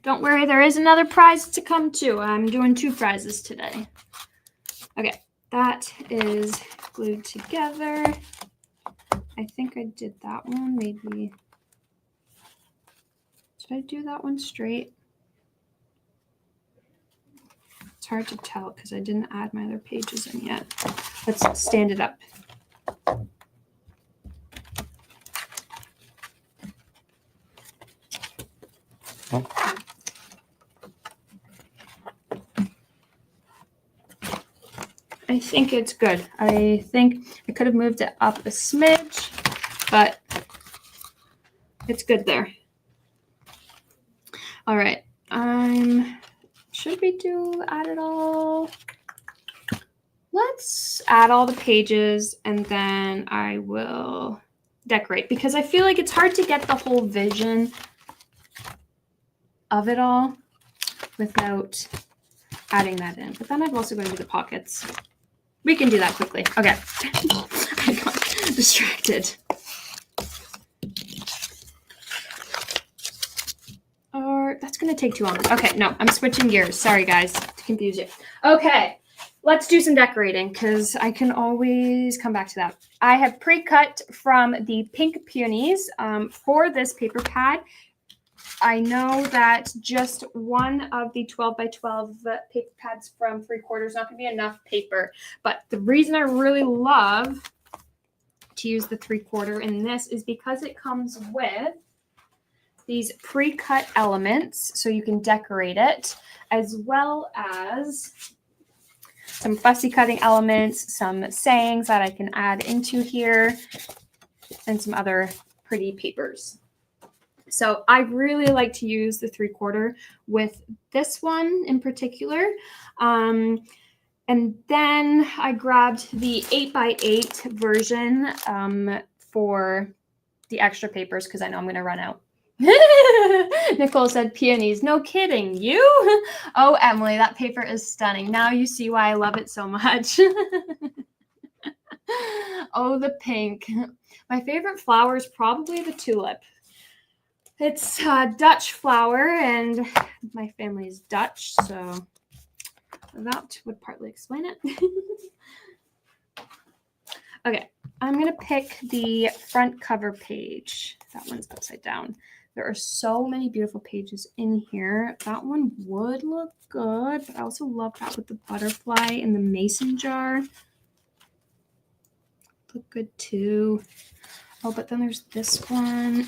Don't worry, there is another prize to come too. I'm doing 2 prizes today. Okay, that is glued together. I think I did that one, maybe. Did I do that one straight? It's hard to tell because I didn't add my other pages in yet. Let's stand it up. I think it's good. I think I could have moved it up a smidge, but it's good there. All right. Should we add it all? Let's add all the pages and then I will decorate because I feel like it's hard to get the whole vision of it all without adding that in. But then I've also got to do the pockets. We can do that quickly. Okay. I got distracted. Or that's going to take too long. Okay, no, I'm switching gears. Sorry, guys, to confuse you. Okay, let's do some decorating because I can always come back to that. I have pre-cut from the pink peonies for this paper pad. I know that just one of the 12 by 12 paper pads from 3/4 is not going to be enough paper. But the reason I really love to use the 3/4 in this is because it comes with these pre-cut elements so you can decorate it, as well as some fussy cutting elements, some sayings that I can add into here, and some other pretty papers. So I really like to use the 3/4 with this one in particular. And then I grabbed the 8x8 version for the extra papers because I know I'm going to run out. Nicole said peonies. No kidding. You? Oh, Emily, that paper is stunning. Now you see why I love it so much. Oh, the pink. My favorite flower is probably the tulip. It's Dutch flower, and my family is Dutch, so that would partly explain it. Okay, I'm going to pick the front cover page. That one's upside down. There are so many beautiful pages in here. That one would look good, but I also love that with the butterfly in the mason jar. Look good too. Oh, but then there's this one.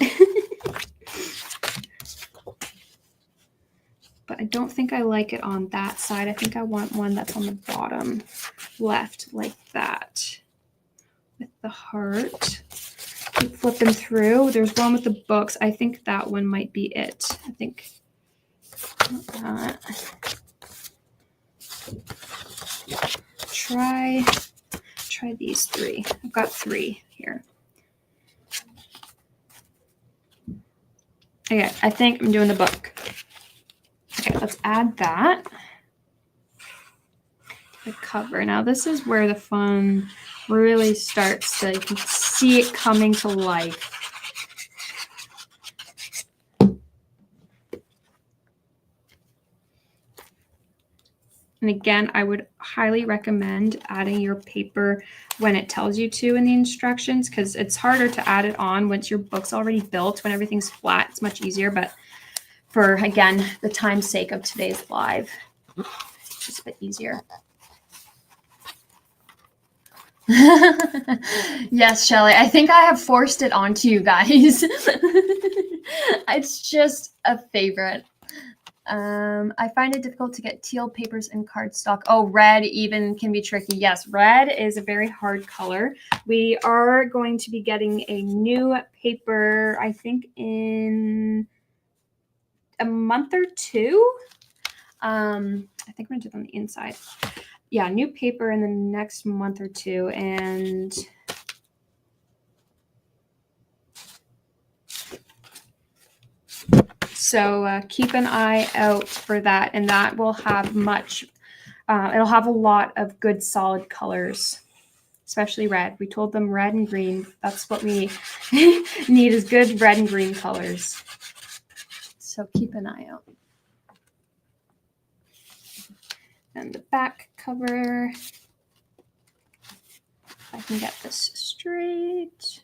But I don't think I like it on that side. I think I want one that's on the bottom left, like that. With the heart. Keep flipping through. There's one with the books. I think that one might be it. I think try these three. I've got three here. Okay, I think I'm doing the book. Okay, let's add that. The cover. Now this is where the fun really starts to, you can see it coming to life. And again, I would highly recommend adding your paper when it tells you to in the instructions, because it's harder to add it on once your book's already built. When everything's flat, it's much easier. But for, again, the time's sake of today's live, it's just a bit easier. Yes, Shelly, I think I have forced it onto you guys. It's just a favorite. I find it difficult to get teal papers in cardstock. Oh, red even can be tricky. Yes, red is a very hard color. We are going to be getting a new paper, I think, in a month or two. I think I'm going to do it on the inside. Yeah, new paper in the next month or two. And so keep an eye out for that, and that will have it'll have a lot of good solid colors, especially red. We told them red and green. That's what we need, is good red and green colors. So keep an eye out. And the back cover, if I can get this straight.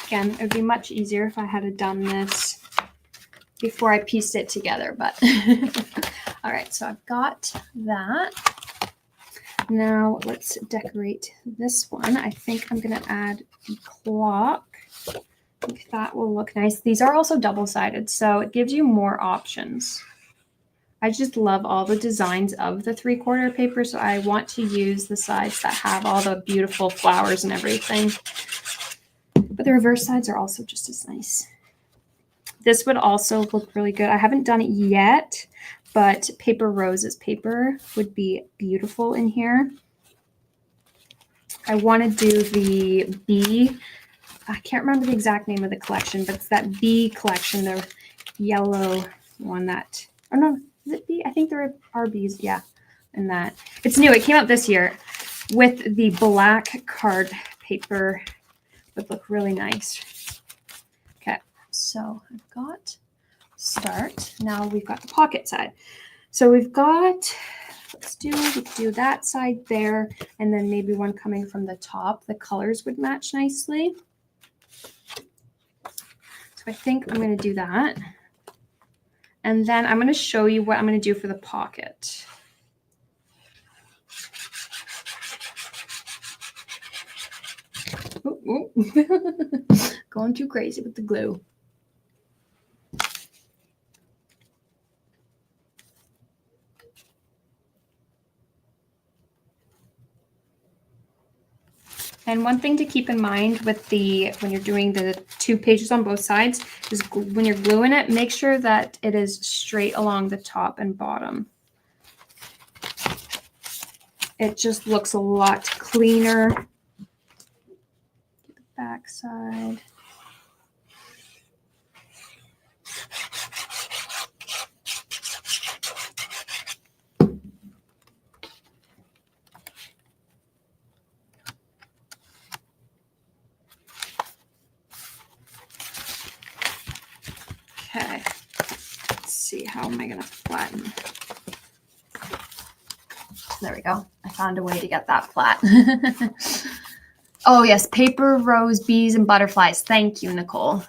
Again, it would be much easier if I had done this before I pieced it together, but all right, so I've got that. Now let's decorate this one. I think I'm going to add the clock. I think that will look nice. These are also double-sided, so it gives you more options. I just love all the designs of the 3/4 paper, so I want to use the sides that have all the beautiful flowers and everything. But the reverse sides are also just as nice. This would also look really good. I haven't done it yet, but paper roses paper would be beautiful in here. I want to do the B. I can't remember the exact name of the collection, but it's that B collection, the yellow one that, oh no, is it B? I think there are Bs, yeah, in that. It's new, it came out this year with the black card paper. Would look really nice. Okay, so I've got start. Now we've got the pocket side. So we've got, we could do that side there, and then maybe one coming from the top. The colors would match nicely. So I think I'm going to do that. And then I'm going to show you what I'm going to do for the pocket. Ooh, ooh. Going too crazy with the glue. And one thing to keep in mind with when you're doing the 2 pages on both sides is when you're gluing it, make sure that it is straight along the top and bottom. It just looks a lot cleaner. The back side. how am I going to flatten? There we go. I found a way to get that flat. Oh, yes. Paper, rose, bees, and butterflies. Thank you, Nicole.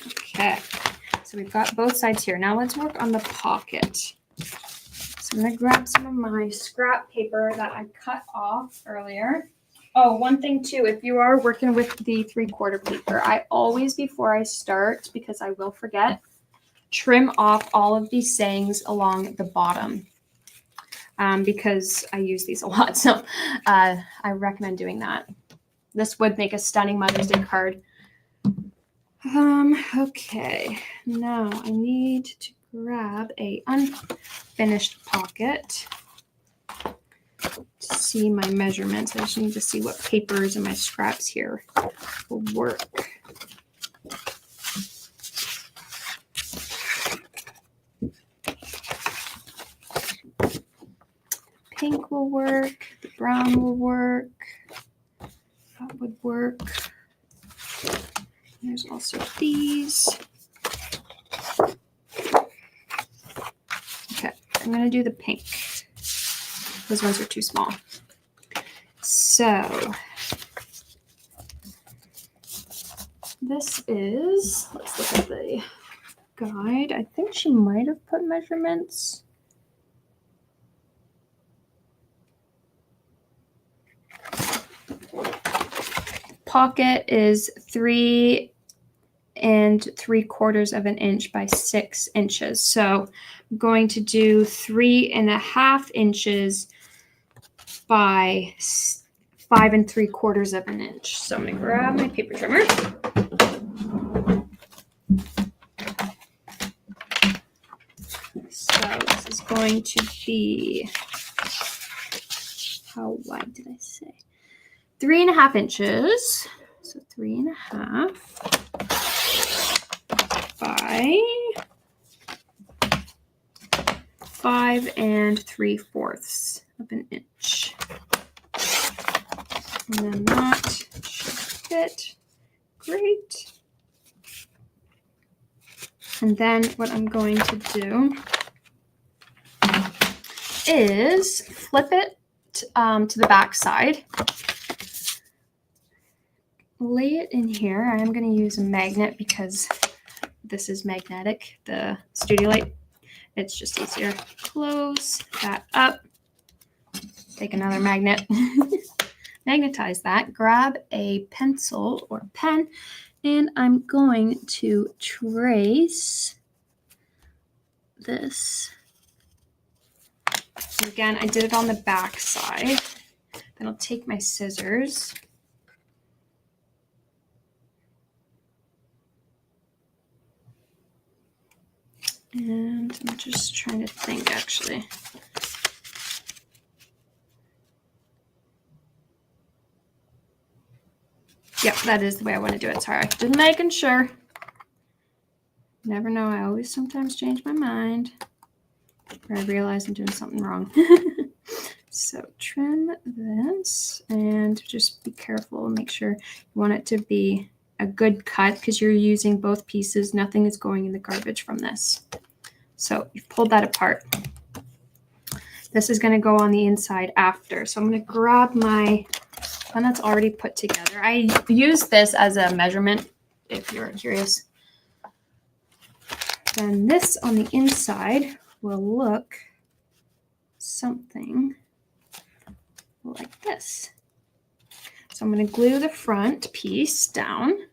Okay. So we've got both sides here. Now let's work on the pocket. So I'm going to grab some of my scrap paper that I cut off earlier. Oh, one thing too, if you are working with the 3/4 paper, I always, before I start, because I will forget, trim off all of these sayings along the bottom because I use these a lot. So I recommend doing that. This would make a stunning Mother's Day card. Okay, now I need to grab a unfinished pocket to see my measurements. I just need to see what papers and my scraps here will work. Pink will work, the brown will work, that would work. There's also these. Okay, I'm going to do the pink. Those ones are too small. So this is, let's look at the guide. I think she might have put measurements. Pocket is 3 3/4 inch by 6 inches. So I'm going to do 3.5 inches by 5 3/4 inch. So I'm going to grab my paper trimmer. So this is going to be, how wide did I say? 3.5 inches. So 3.5 by 5 3/4 inch. And then that should fit great. And then what I'm going to do is flip it to the back side. Lay it in here. I am going to use a magnet because this is magnetic, the Studio Light. It's just easier. Close that up. Take another magnet. Magnetize that. Grab a pencil or pen, and I'm going to trace this. And again, I did it on the back side. Then I'll take my scissors. And I'm just trying to think, actually. Yep, that is the way I want to do it. Sorry, just making sure. Never know. I always sometimes change my mind. Or I realize I'm doing something wrong. So trim this and just be careful and make sure you want it to be a good cut because you're using both pieces. Nothing is going in the garbage from this. So you've pulled that apart. This is going to go on the inside after. So I'm going to grab my one that's already put together. I use this as a measurement if you're curious. Then this on the inside will look something like this. So I'm going to glue the front piece down.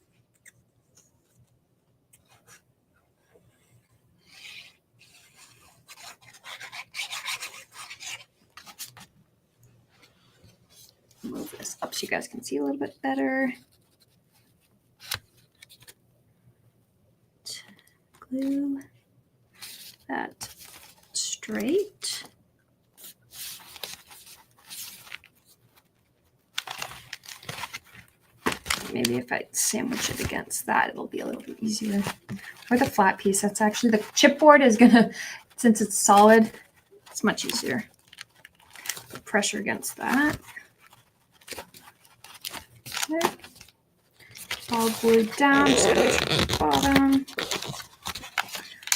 Move this up so you guys can see a little bit better. Glue that straight. Maybe if I sandwich it against that, it'll be a little bit easier. Or the flat piece. That's actually the chipboard is gonna, since it's solid, it's much easier. Put pressure against that. Okay. All glued down, so the bottom.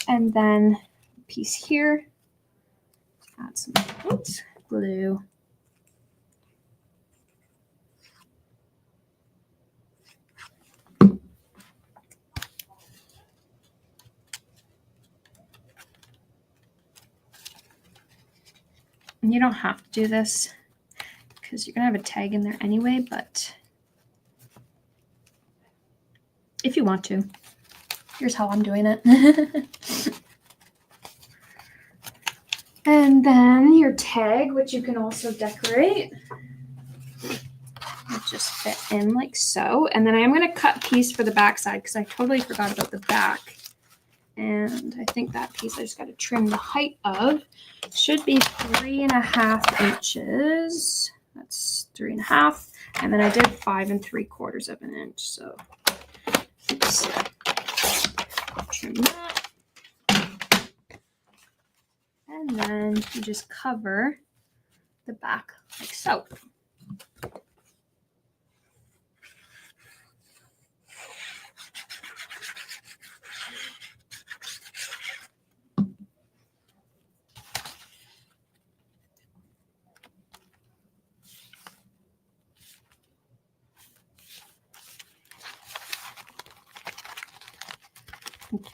And then a piece here. Add some glue. And you don't have to do this because you're going to have a tag in there anyway, but if you want to, here's how I'm doing it. And then your tag, which you can also decorate. It'll just fit in like so. And then I am going to cut piece for the back side because I totally forgot about the back. And I think that piece I just got to trim the height of should be 3.5 inches. That's 3.5. And then I did 5 3/4 of an inch. So oops. Trim that. And then you just cover the back like so.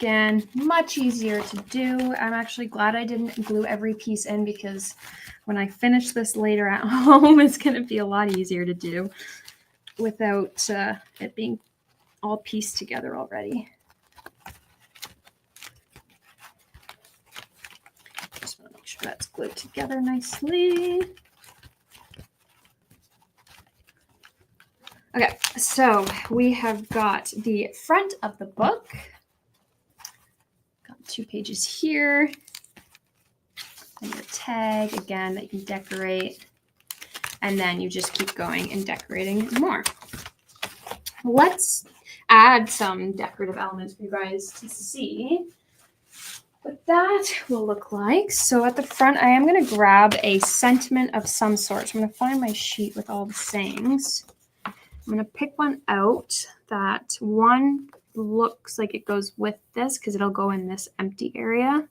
Again, much easier to do. I'm actually glad I didn't glue every piece in because when I finish this later at home, it's going to be a lot easier to do without it being all pieced together already. Just want to make sure that's glued together nicely. Okay, so we have got the front of the book. 2 pages here, and your tag again that you can decorate, and then you just keep going and decorating more. Let's add some decorative elements for you guys to see what that will look like. So at the front, I am going to grab a sentiment of some sort. So I'm going to find my sheet with all the sayings. I'm going to pick one out. That one looks like it goes with this because it'll go in this empty area.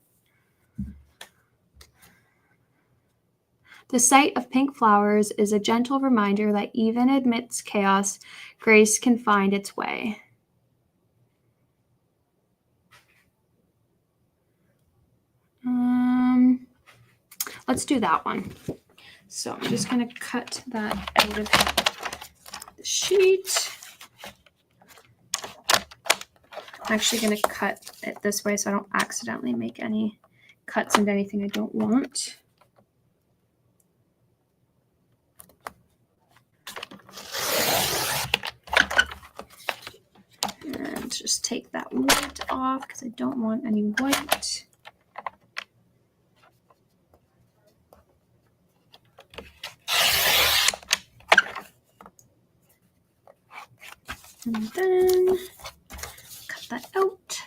The sight of pink flowers is a gentle reminder that even amidst chaos, grace can find its way. Let's do that one. So I'm just going to cut that out of the sheet. I'm actually going to cut it this way so I don't accidentally make any cuts into anything I don't want. And just take that white off because I don't want any white. And then cut that out.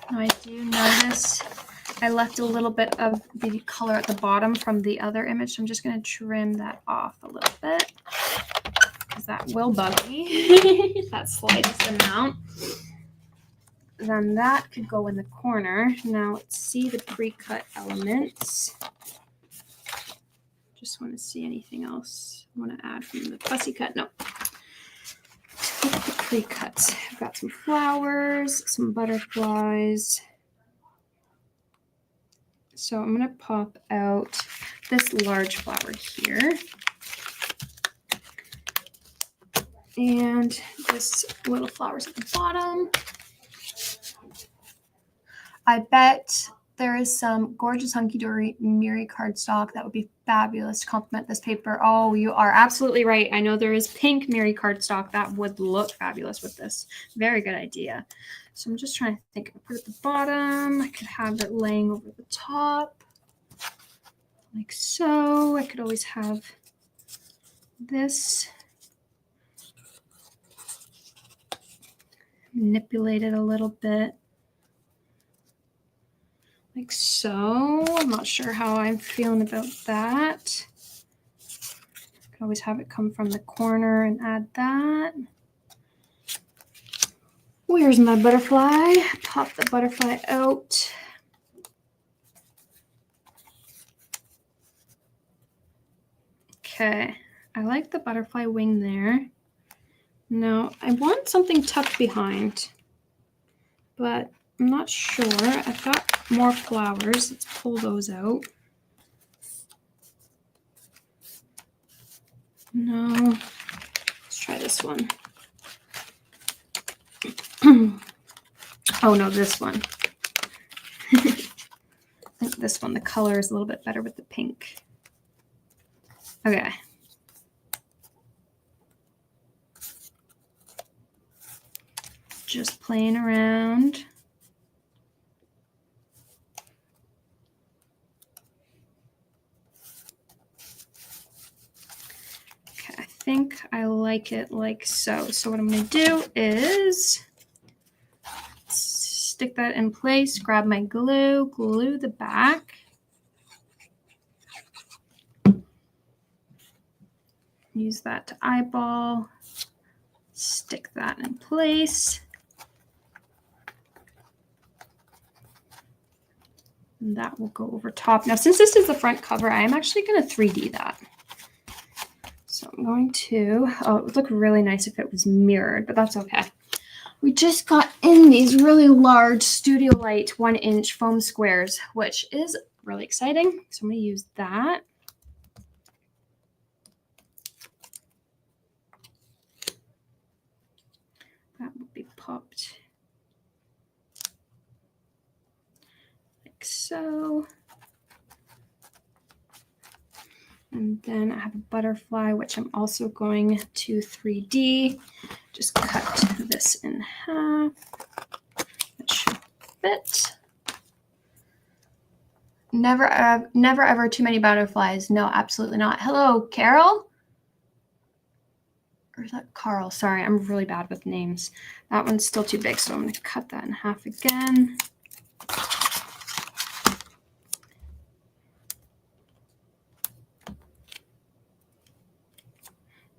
Now I do notice I left a little bit of the color at the bottom from the other image. So I'm just going to trim that off a little bit because that will bug me, that slightest amount. Then that could go in the corner. Now let's see the pre-cut elements. Just want to see anything else I want to add from the fussy cut. No. Let's look at the pre-cuts. I've got some flowers, some butterflies. So I'm going to pop out this large flower here. And this little flowers at the bottom. I bet there is some gorgeous hunky-dory Miri cardstock that would be fabulous to complement this paper. Oh, you are absolutely right. I know there is pink Miri cardstock that would look fabulous with this. Very good idea. So I'm just trying to think. I put it at the bottom. I could have it laying over the top like so. I could always have this manipulate it a little bit. Like so. I'm not sure how I'm feeling about that. I can always have it come from the corner and add that. Where's my butterfly? Pop the butterfly out. Okay, I like the butterfly wing there. Now, I want something tucked behind, but I'm not sure. I've got more flowers. Let's pull those out. No, let's try this one. Oh no, this one. I think this one, the color is a little bit better with the pink. Okay. Just playing around. Okay, I think I like it like so. So what I'm going to do is stick that in place, grab my glue, glue the back. Use that to eyeball, stick that in place. And that will go over top. Now, since this is the front cover, I am actually going to 3D that. So I'm going to, oh, it would look really nice if it was mirrored, but that's okay. We just got in these really large Studio Light 1-inch foam squares, which is really exciting. So I'm going to use that. That will be popped like so. And then I have a butterfly, which I'm also going to 3D. Just cut this in half. That should fit. Never ever too many butterflies. No, absolutely not. Hello, Carol? Or is that Carl? Sorry, I'm really bad with names. That one's still too big, so I'm going to cut that in half again.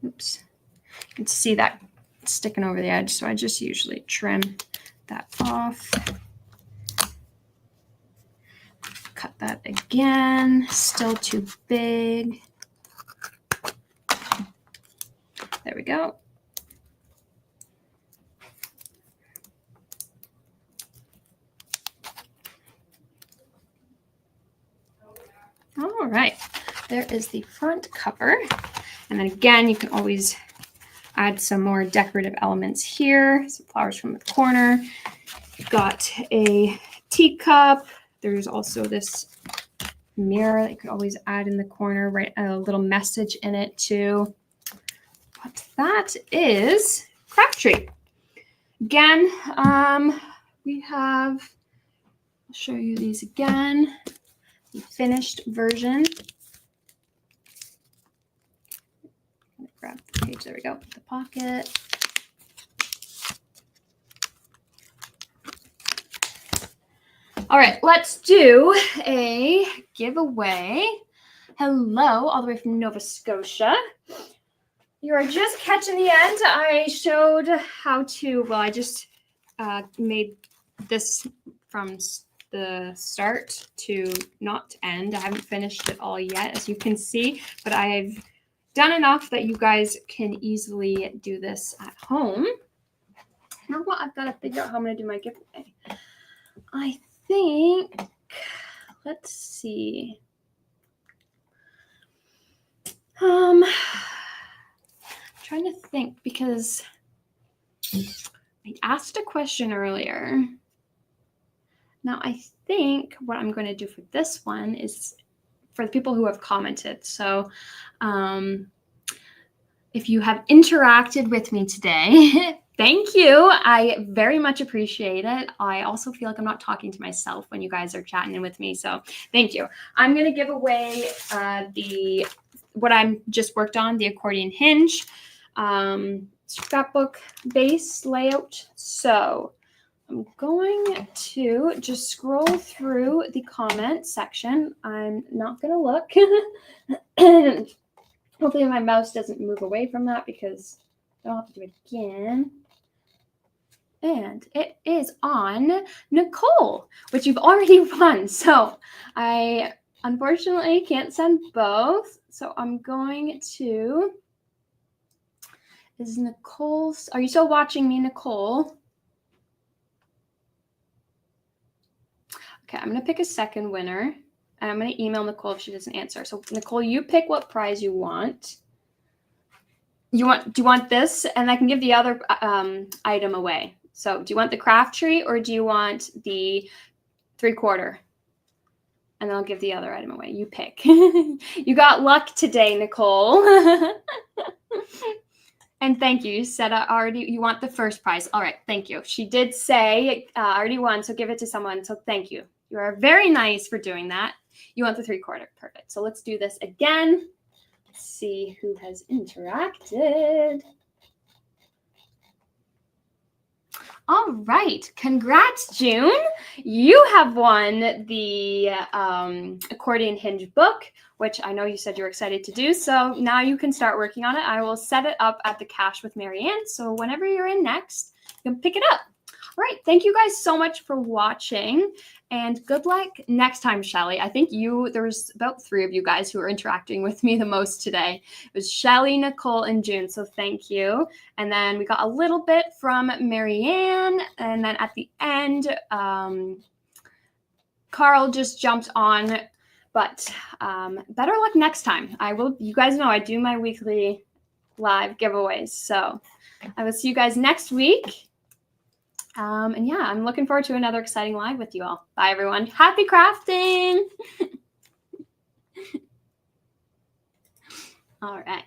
Oops. You can see that sticking over the edge, so I just usually trim that off. Cut that again. Still too big. There we go. All right, there is the front cover. And then again, you can always add some more decorative elements here. Some flowers from the corner. You've got a teacup. There's also this mirror that you could always add in the corner, write a little message in it too. But that is CrafTreat. Again, we have, I'll show you these again, the finished version. Grab the page, there we go, the pocket. All right, let's do a giveaway. Hello, all the way from Nova Scotia. You are just catching the end. I showed how to, well, I just made this from the start to not end. I haven't finished it all yet, as you can see, but I've done enough that you guys can easily do this at home. Now what, I've got to figure out how I'm going to do my giveaway. I think, let's see. Trying to think, because I asked a question earlier. Now I think what I'm going to do for this one is for the people who have commented. So if you have interacted with me today, thank you. I very much appreciate it. I also feel like I'm not talking to myself when you guys are chatting in with me. So thank you. I'm going to give away what I'm just worked on, the accordion hinge, scrapbook base layout. So I'm going to just scroll through the comment section. I'm not going to look. Hopefully my mouse doesn't move away from that because I don't have to do it again. And it is on Nicole, which you've already won. So I unfortunately can't send both. So I'm going to, is Nicole, are you still watching me, Nicole? Okay, I'm going to pick a second winner. And I'm going to email Nicole if she doesn't answer. So Nicole, you pick what prize you want. Do you want this? And I can give the other item away. So do you want the CrafTreat or do you want the 3/4? And I'll give the other item away. You pick. You got luck today, Nicole. And thank you. You said you want the first prize. All right, thank you. She did say already won, so give it to someone. So thank you. You are very nice for doing that. You want the 3/4. Perfect. So let's do this again. Let's see who has interacted. All right. Congrats, June. You have won the accordion hinge book, which I know you said you were excited to do. So now you can start working on it. I will set it up at the cache with Marianne. So whenever you're in next, you can pick it up. All right. Thank you guys so much for watching. And good luck next time, Shelly. I think there was about 3 of you guys who were interacting with me the most today. It was Shelly, Nicole, and June. So thank you. And then we got a little bit from Marianne. And then at the end, Carl just jumped on. But better luck next time. You guys know I do my weekly live giveaways. So I will see you guys next week. And yeah, I'm looking forward to another exciting live with you all. Bye, everyone. Happy crafting. All right.